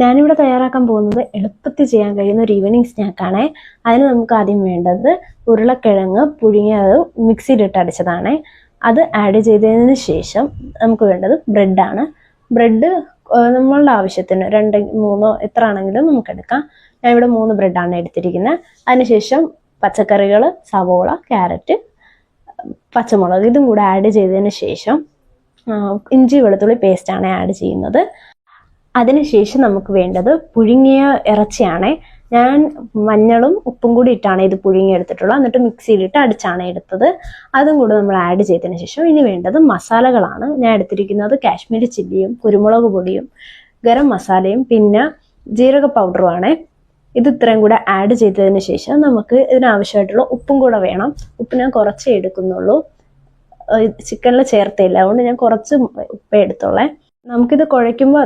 ഞാനിവിടെ തയ്യാറാക്കാൻ പോകുന്നത് എളുപ്പത്തിൽ ചെയ്യാൻ കഴിയുന്ന ഒരു ഈവനിങ് സ്നാക്കാണ്. അതിന് നമുക്ക് ആദ്യം വേണ്ടത് ഉരുളക്കിഴങ്ങ് പുഴുങ്ങിയത് മിക്സിയിലിട്ട് അടിച്ചതാണ്. അത് ആഡ് ചെയ്തതിന് ശേഷം നമുക്ക് വേണ്ടത് ബ്രെഡാണ്. ബ്രെഡ് നമ്മളുടെ ആവശ്യത്തിന് 2 3 എത്ര ആണെങ്കിലും നമുക്ക് എടുക്കാം. ഞാൻ ഇവിടെ 3 ബ്രെഡാണ് എടുത്തിരിക്കുന്നത്. അതിനുശേഷം പച്ചക്കറികൾ, സവോള, ക്യാരറ്റ്, പച്ചമുളക് ഇതും കൂടെ ആഡ് ചെയ്തതിന് ശേഷം ഇഞ്ചി വെളുത്തുള്ളി പേസ്റ്റാണ് ആഡ് ചെയ്യുന്നത്. അതിനുശേഷം നമുക്ക് വേണ്ടത് പുഴുങ്ങിയ ഇറച്ചിയാണ്. ഞാൻ മഞ്ഞളും ഉപ്പും കൂടി ഇട്ടാണ് ഇത് പുഴുങ്ങിയെടുത്തിട്ടുള്ളത്. എന്നിട്ട് മിക്സിയിലിട്ട് അടിച്ചാണ് എടുത്തത്. അതും കൂടെ നമ്മൾ ആഡ് ചെയ്തതിന് ശേഷം ഇനി വേണ്ടത് മസാലകളാണ്. ഞാൻ എടുത്തിരിക്കുന്നത് കാശ്മീരി ചില്ലിയും കുരുമുളക് പൊടിയും ഗരം മസാലയും പിന്നെ ജീരക പൗഡറുമാണ്. ഇത് ഇത്രയും കൂടെ ആഡ് ചെയ്തതിന് ശേഷം നമുക്ക് ഇതിനാവശ്യമായിട്ടുള്ള ഉപ്പും കൂടെ വേണം. ഉപ്പ് ഞാൻ കുറച്ചേ എടുക്കുന്നുള്ളൂ, ചിക്കനിൽ ചേർത്തില്ല, അതുകൊണ്ട് ഞാൻ കുറച്ച് ഉപ്പേ എടുത്തോളേ. നമുക്കിത് കുഴയ്ക്കുമ്പോൾ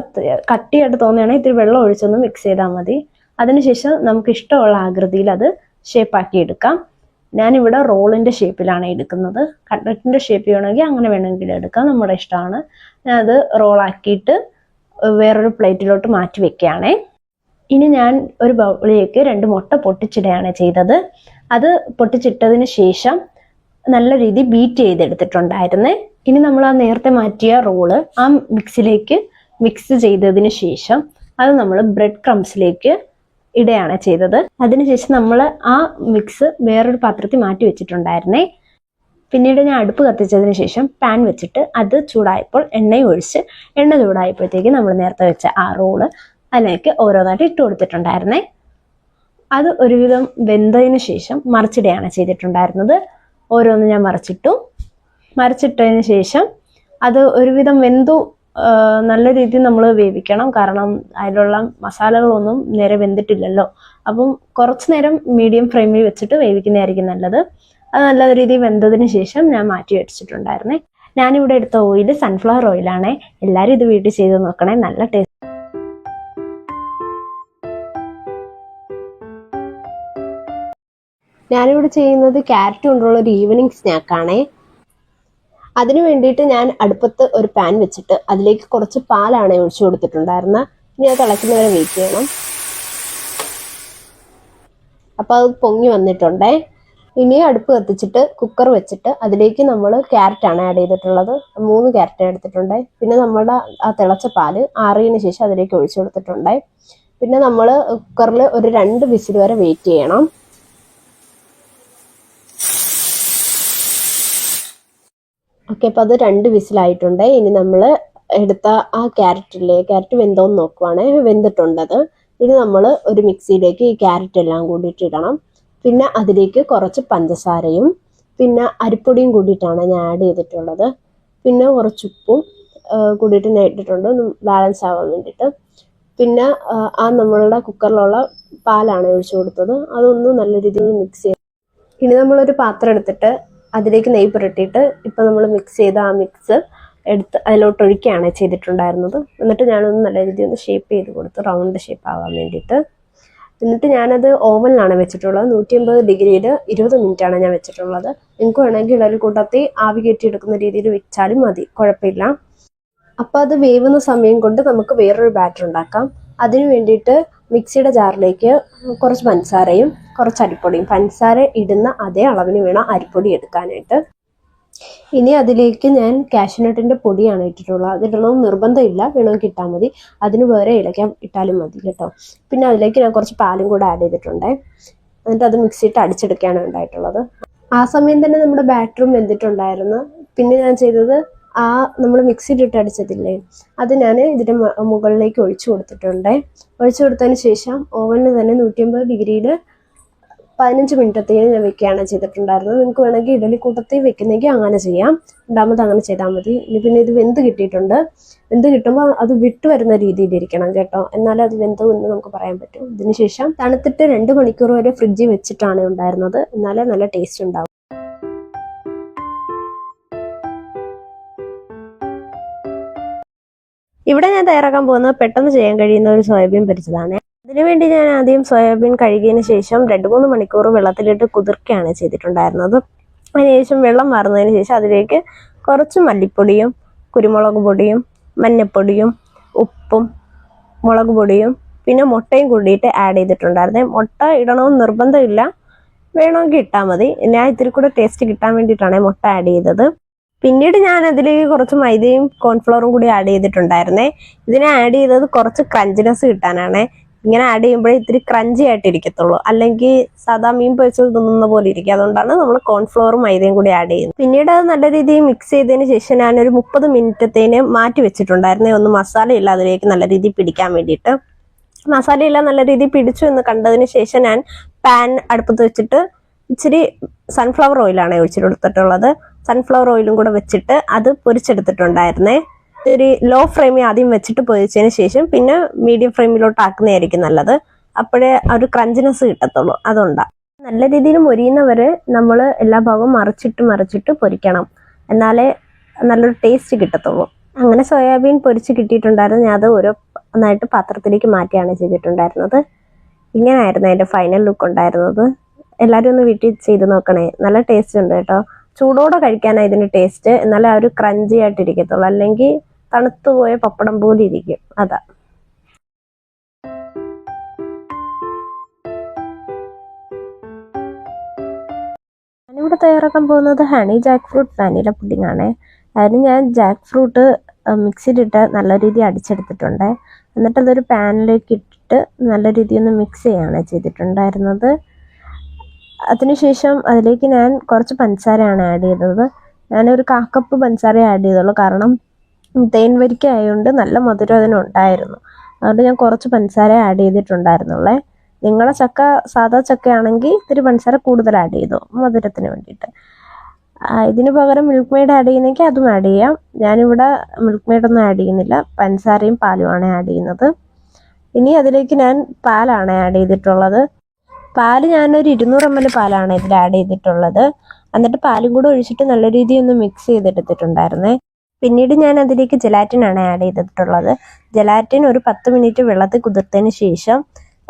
കട്ടിയായിട്ട് തോന്നുകയാണെങ്കിൽ ഇത്തിരി വെള്ളം ഒഴിച്ചൊന്ന് മിക്സ് ചെയ്താൽ മതി. അതിനുശേഷം നമുക്ക് ഇഷ്ടമുള്ള ആകൃതിയിൽ അത് ഷേപ്പാക്കി എടുക്കാം. ഞാനിവിടെ റോളിൻ്റെ ഷേപ്പിലാണ് എടുക്കുന്നത്. കട്ട്ലറ്റിൻ്റെ ഷേപ്പ് ചെയ്യണമെങ്കിൽ അങ്ങനെ വേണമെങ്കിൽ എടുക്കാം, നമ്മുടെ ഇഷ്ടമാണ്. ഞാനത് റോളാക്കിയിട്ട് വേറൊരു പ്ലേറ്റിലോട്ട് മാറ്റി വെക്കുകയാണേ. ഇനി ഞാൻ ഒരു ബൗളിലേക്ക് 2 മുട്ട പൊട്ടിച്ചിടുകയാണ് ചെയ്തത്. അത് പൊട്ടിച്ചിട്ടതിന് ശേഷം നല്ല രീതിയിൽ ബീറ്റ് ചെയ്തെടുത്തിട്ടുണ്ടായിരുന്നേ. ഇനി നമ്മൾ ആ നേരത്തെ മാറ്റിയ റോള് ആ മിക്സിലേക്ക് മിക്സ് ചെയ്തതിന് ശേഷം അത് നമ്മൾ ബ്രെഡ് ക്രംസിലേക്ക് ഇടുകയാണ് ചെയ്തത്. അതിനുശേഷം നമ്മൾ ആ മിക്സ് വേറൊരു പാത്രത്തിൽ മാറ്റി വെച്ചിട്ടുണ്ടായിരുന്നേ. പിന്നീട് ഞാൻ അടുപ്പ് കത്തിച്ചതിന് ശേഷം പാൻ വെച്ചിട്ട് അത് ചൂടായപ്പോൾ എണ്ണയും ഒഴിച്ച് എണ്ണ ചൂടായപ്പോഴത്തേക്ക് നമ്മൾ നേരത്തെ വെച്ച ആ റോള് അതിലേക്ക് ഓരോന്നായിട്ട് ഇട്ട് കൊടുത്തിട്ടുണ്ടായിരുന്നേ. അത് ഒരുവിധം വെന്തതിന് ശേഷം മറിച്ചിടുകയാണ് ചെയ്തിട്ടുണ്ടായിരുന്നത്. ഓരോന്ന് ഞാൻ മറിച്ചിട്ടതിന് ശേഷം അത് ഒരുവിധം വെന്തു നല്ല രീതിയിൽ നമ്മൾ വേവിക്കണം. കാരണം അതിലുള്ള മസാലകളൊന്നും നേരെ വെന്തിട്ടില്ലല്ലോ. അപ്പം കുറച്ച് നേരം മീഡിയം ഫ്ലെയിമിൽ വെച്ചിട്ട് വേവിക്കുന്നതായിരിക്കും നല്ലത്. അത് നല്ല രീതിയിൽ വെന്തതിന് ശേഷം ഞാൻ മാറ്റി വെച്ചിട്ടുണ്ടായിരുന്നേ. ഞാനിവിടെ എടുത്ത ഓയിൽ സൺഫ്ലവർ ഓയിലാണേ. എല്ലാവരും ഇത് വീട്ടിൽ ചെയ്ത് നോക്കണേ, നല്ല ടേസ്റ്റ്. ഞാനിവിടെ ചെയ്യുന്നത് ക്യാരറ്റ് കൊണ്ടുള്ള ഒരു ഈവനിങ് സ്നാക്കാണേ. അതിനു വേണ്ടിയിട്ട് ഞാൻ അടുപ്പത്ത് ഒരു പാൻ വെച്ചിട്ട് അതിലേക്ക് കുറച്ച് പാലാണ് ഒഴിച്ചു കൊടുത്തിട്ടുണ്ടായിരുന്നത്. ഇനി അത് തിളയ്ക്കുന്നവരെ വെയിറ്റ് ചെയ്യണം. അപ്പോൾ അത് പൊങ്ങി വന്നിട്ടുണ്ടേ. ഇനി അടുപ്പ് കത്തിച്ചിട്ട് കുക്കർ വെച്ചിട്ട് അതിലേക്ക് നമ്മൾ ക്യാരറ്റാണ് ആഡ് ചെയ്തിട്ടുള്ളത്. 3 ക്യാരറ്റ് എടുത്തിട്ടുണ്ട്. പിന്നെ നമ്മുടെ ആ തിളച്ച പാല് ആറിയതിന് ശേഷം അതിലേക്ക് ഒഴിച്ചു കൊടുത്തിട്ടുണ്ട്. പിന്നെ നമ്മൾ കുക്കറിൽ ഒരു 2 വിസിൽ വരെ വെയിറ്റ് ചെയ്യണം. ഓക്കെ, അപ്പോൾ അത് 2 വിസിലായിട്ടുണ്ട്. ഇനി നമ്മൾ എടുത്ത ആ ക്യാരറ്റ് വെന്തോന്ന് നോക്കുവാണ്. വെന്തിട്ടുണ്ടത്. ഇനി നമ്മൾ ഒരു മിക്സിയിലേക്ക് ഈ ക്യാരറ്റ് എല്ലാം കൂടിയിട്ട് ഇടണം. പിന്നെ അതിലേക്ക് കുറച്ച് പഞ്ചസാരയും പിന്നെ അരിപ്പൊടിയും കൂടിയിട്ടാണ് ഞാൻ ആഡ് ചെയ്തിട്ടുള്ളത്. പിന്നെ കുറച്ച് ഉപ്പും കൂടിയിട്ട് ഞാൻ ഇട്ടിട്ടുണ്ട്, ബാലൻസ് ആവാൻ വേണ്ടിയിട്ട്. പിന്നെ ആ നമ്മളുടെ കുക്കറിലുള്ള പാലാണ് ഒഴിച്ചു കൊടുത്തത്. അതൊന്നും നല്ല രീതിയിൽ മിക്സ് ചെയ്ത് ഇനി നമ്മളൊരു പാത്രം എടുത്തിട്ട് അതിലേക്ക് നെയ്യ് പുരട്ടിയിട്ട് ഇപ്പം നമ്മൾ മിക്സ് ചെയ്ത ആ മിക്സ് എടുത്ത് അതിലോട്ട് ഒഴിക്കുകയാണ് ചെയ്തിട്ടുണ്ടായിരുന്നത്. എന്നിട്ട് ഞാനൊന്ന് നല്ല രീതിയിൽ ഒന്ന് ഷേപ്പ് ചെയ്ത് കൊടുത്തു, റൗണ്ട് ഷേപ്പ് ആവാൻ വേണ്ടിയിട്ട്. എന്നിട്ട് ഞാനത് ഓവനിലാണ് വെച്ചിട്ടുള്ളത്. 180 ഡിഗ്രിയിൽ 20 മിനിറ്റാണ് ഞാൻ വെച്ചിട്ടുള്ളത്. നിങ്ങൾക്ക് വേണമെങ്കിൽ ഇടയിൽ കൂട്ടത്തിൽ ആവി കയറ്റി എടുക്കുന്ന രീതിയിൽ വെച്ചാലും മതി, കുഴപ്പമില്ല. അപ്പോൾ അത് വേവുന്ന സമയം കൊണ്ട് നമുക്ക് വേറൊരു ബാറ്റർ ഉണ്ടാക്കാം. അതിന് വേണ്ടിയിട്ട് മിക്സിയുടെ ജാറിലേക്ക് കുറച്ച് പഞ്ചസാരയും കുറച്ച് അരിപ്പൊടിയും, പഞ്ചസാര ഇടുന്ന അതേ അളവിന് വേണം അരിപ്പൊടി എടുക്കാനായിട്ട്. ഇനി അതിലേക്ക് ഞാൻ കാഷ്യൂനട്ടിൻ്റെ പൊടിയാണ് ഇട്ടിട്ടുള്ളത്. അതിടണമെന്ന് നിർബന്ധമില്ല, വേണമെങ്കിൽ ഇട്ടാൽ മതി. അതിന് വേറെ ഇളക്കാൻ ഇട്ടാലും മതി കേട്ടോ. പിന്നെ അതിലേക്ക് ഞാൻ കുറച്ച് പാലും കൂടെ ആഡ് ചെയ്തിട്ടുണ്ട്. എന്നിട്ട് അത് മിക്സിയിട്ട് അടിച്ചെടുക്കുകയാണ് ഉണ്ടായിട്ടുള്ളത്. ആ സമയം തന്നെ നമ്മുടെ ബാറ്ററും വെന്തിട്ടുണ്ടായിരുന്നു. പിന്നെ ഞാൻ ചെയ്തത് നമ്മൾ മിക്സിയിലിട്ട് അടിച്ചതില്ലേ, അത് ഞാൻ ഇതിൻ്റെ മുകളിലേക്ക് ഒഴിച്ചു കൊടുത്തിട്ടുണ്ട്. ഒഴിച്ചു കൊടുത്തതിന് ശേഷം ഓവനിൽ തന്നെ 180 ഡിഗ്രിയിൽ 15 മിനിറ്റത്തേക്ക് ഞാൻ വെക്കുകയാണ് ചെയ്തിട്ടുണ്ടായിരുന്നത്. നിങ്ങൾക്ക് വേണമെങ്കിൽ ഇഡലി കൂട്ടത്തിൽ വെക്കുന്നെങ്കിൽ അങ്ങനെ ചെയ്യാം, രണ്ടാമത് അങ്ങനെ ചെയ്താൽ മതി. പിന്നെ ഇത് വെന്ത് കിട്ടിയിട്ടുണ്ട്. വെന്ത് കിട്ടുമ്പോൾ അത് വിട്ട് വരുന്ന രീതിയിലിരിക്കണം കേട്ടോ, എന്നാലേ അത് വെന്തു എന്ന് നമുക്ക് പറയാൻ പറ്റും. ഇതിന് ശേഷം തണുത്തിട്ട് 2 മണിക്കൂർ വരെ ഫ്രിഡ്ജിൽ വെച്ചിട്ടാണ് ഉണ്ടായിരുന്നത്, എന്നാലേ നല്ല ടേസ്റ്റ് ഉണ്ടാവും. ഇവിടെ ഞാൻ തയ്യാറാക്കാൻ പോകുന്നത് പെട്ടെന്ന് ചെയ്യാൻ കഴിയുന്ന ഒരു സോയാബീൻ പൊരിച്ചതാണ്. അതിനുവേണ്ടി ഞാൻ ആദ്യം സോയാബീൻ കഴുകിയതിന് ശേഷം 2-3 മണിക്കൂർ വെള്ളത്തിലിട്ട് കുതിർക്കുകയാണ് ചെയ്തിട്ടുണ്ടായിരുന്നത്. അതിനുശേഷം വെള്ളം മാറുന്നതിന് ശേഷം അതിലേക്ക് കുറച്ച് മല്ലിപ്പൊടിയും കുരുമുളക് പൊടിയും മഞ്ഞൾപ്പൊടിയും ഉപ്പും മുളക് പൊടിയും പിന്നെ മുട്ടയും കൂടിയിട്ട് ആഡ് ചെയ്തിട്ടുണ്ടായിരുന്നേ. മുട്ട ഇടണമെന്ന് നിർബന്ധമില്ല, വേണമെങ്കിൽ ഇട്ടാൽ മതി. ഞാൻ ഇത്തിരി കൂടെ ടേസ്റ്റ് കിട്ടാൻ വേണ്ടിയിട്ടാണ് മുട്ട ആഡ് ചെയ്തത്. പിന്നീട് ഞാൻ അതിലേക്ക് കുറച്ച് മൈദയും കോൺഫ്ലവറും കൂടി ആഡ് ചെയ്തിട്ടുണ്ടായിരുന്നേ. ഇതിനെ ആഡ് ചെയ്തത് കുറച്ച് ക്രഞ്ചിനെസ് കിട്ടാനാണ്. ഇങ്ങനെ ആഡ് ചെയ്യുമ്പോഴേ ഇത്തിരി ക്രഞ്ചി ആയിട്ട് ഇരിക്കത്തുള്ളൂ, അല്ലെങ്കിൽ സാധാ മീൻ പൊരിച്ചത് തിന്നുന്ന പോലെ ഇരിക്കും. അതുകൊണ്ടാണ് നമ്മൾ കോൺഫ്ലവറും മൈദയും കൂടി ആഡ് ചെയ്യുന്നത്. പിന്നീട് അത് നല്ല രീതിയിൽ മിക്സ് ചെയ്തതിന് ശേഷം ഞാനൊരു 30 മിനിറ്റത്തേന് മാറ്റി വെച്ചിട്ടുണ്ടായിരുന്നേ. ഒന്ന് മസാലയില്ല അതിലേക്ക് നല്ല രീതിയിൽ പിടിക്കാൻ വേണ്ടിയിട്ട്. മസാലയെല്ലാം നല്ല രീതിയിൽ പിടിച്ചു എന്ന് കണ്ടതിന് ശേഷം ഞാൻ പാൻ അടുപ്പത്ത് വെച്ചിട്ട് ഇച്ചിരി സൺഫ്ലവർ ഓയിലാണ് ഒഴിച്ചെടുത്തിട്ടുള്ളത്. സൺഫ്ലവർ ഓയിലും കൂടെ വെച്ചിട്ട് അത് പൊരിച്ചെടുത്തിട്ടുണ്ടായിരുന്നേ. ഒരു ലോ ഫ്ലെയിമിൽ ആദ്യം വെച്ചിട്ട് പൊരിച്ചതിന് ശേഷം പിന്നെ മീഡിയം ഫ്ലെയിമിലോട്ട് ആക്കുന്നതായിരിക്കും നല്ലത്. അപ്പോഴേ ഒരു ക്രഞ്ചിനെസ് കിട്ടത്തുള്ളൂ. അതുകൊണ്ടാണ് നല്ല രീതിയിൽ മൊരിയുന്നവരെ നമ്മൾ എല്ലാ ഭാഗവും മറിച്ചിട്ട് പൊരിക്കണം, എന്നാലേ നല്ലൊരു ടേസ്റ്റ് കിട്ടത്തുള്ളൂ. അങ്ങനെ സോയാബീൻ പൊരിച്ച് കിട്ടിയിട്ടുണ്ടായിരുന്നു. ഞാൻ അത് ഓരോന്നായിട്ട് പാത്രത്തിലേക്ക് മാറ്റിയാണ് ചെയ്തിട്ടുണ്ടായിരുന്നത്. ഇങ്ങനെയായിരുന്നു അതിൻ്റെ ഫൈനൽ ലുക്ക് ഉണ്ടായിരുന്നത്. എല്ലാവരും ഒന്ന് വീട്ടിൽ ചെയ്ത് നോക്കണേ, നല്ല ടേസ്റ്റ് ഉണ്ട് കേട്ടോ. ചൂടോടെ കഴിക്കാനാണ് ഇതിൻ്റെ ടേസ്റ്റ്, എന്നാലേ ആ ഒരു ക്രഞ്ചി ആയിട്ടിരിക്കത്തുള്ളൂ, അല്ലെങ്കിൽ തണുത്തുപോയ പപ്പടം പോലെ ഇരിക്കും. അതാ ഞാനിവിടെ തയ്യാറാക്കാൻ പോകുന്നത് honey Jack fruit vanilla pudding ആണ്. അതിന് ഞാൻ ജാക്ക് ഫ്രൂട്ട് മിക്സിയിലിട്ട് നല്ല രീതിയിൽ അടിച്ചെടുത്തിട്ടുണ്ട്. എന്നിട്ട് അതൊരു പാനിലേക്ക് ഇട്ടിട്ട് നല്ല രീതിയിൽ ഒന്ന് മിക്സ് ചെയ്യുകയാണ് ചെയ്തിട്ടുണ്ടായിരുന്നത്. അതിനുശേഷം അതിലേക്ക് ഞാൻ കുറച്ച് പഞ്ചസാരയാണ് ആഡ് ചെയ്തത്. ഞാനൊരു 1/4 കപ്പ് പഞ്ചസാര ആഡ് ചെയ്തുള്ളൂ, കാരണം തേൻ വരിക്ക ആയതുകൊണ്ട് നല്ല മധുരം അതിനുണ്ടായിരുന്നു. അതുകൊണ്ട് ഞാൻ കുറച്ച് പഞ്ചസാര ആഡ് ചെയ്തിട്ടുണ്ടായിരുന്നുള്ളേ. നിങ്ങളുടെ ചക്ക സാധാ ചക്കയാണെങ്കിൽ ഇത്തിരി പഞ്ചസാര കൂടുതൽ ആഡ് ചെയ്തു മധുരത്തിന് വേണ്ടിയിട്ട്. ഇതിന് പകരം മിൽക്ക് മെയ്ഡ് ആഡ് ചെയ്യുന്നെങ്കിൽ അതും ആഡ് ചെയ്യാം. ഞാനിവിടെ മിൽക്ക് മെയ്ഡൊന്നും ആഡ് ചെയ്യുന്നില്ല, പഞ്ചസാരയും പാലുമാണ് ആഡ് ചെയ്യുന്നത്. ഇനി അതിലേക്ക് ഞാൻ പാലാണ് ആഡ് ചെയ്തിട്ടുള്ളത്. പാല് ഞാനൊരു 200 ml പാലാണ് ഇതിൽ ആഡ് ചെയ്തിട്ടുള്ളത്. എന്നിട്ട് പാലും കൂടെ ഒഴിച്ചിട്ട് നല്ല രീതിയിൽ ഒന്ന് മിക്സ് ചെയ്തെടുത്തിട്ടുണ്ടായിരുന്നേ. പിന്നീട് ഞാൻ അതിലേക്ക് ജെലാറ്റിനാണ് ആഡ് ചെയ്തിട്ടുള്ളത്. ജെലാറ്റിൻ ഒരു 10 മിനിറ്റ് വെള്ളത്തിൽ കുതിർത്തതിന് ശേഷം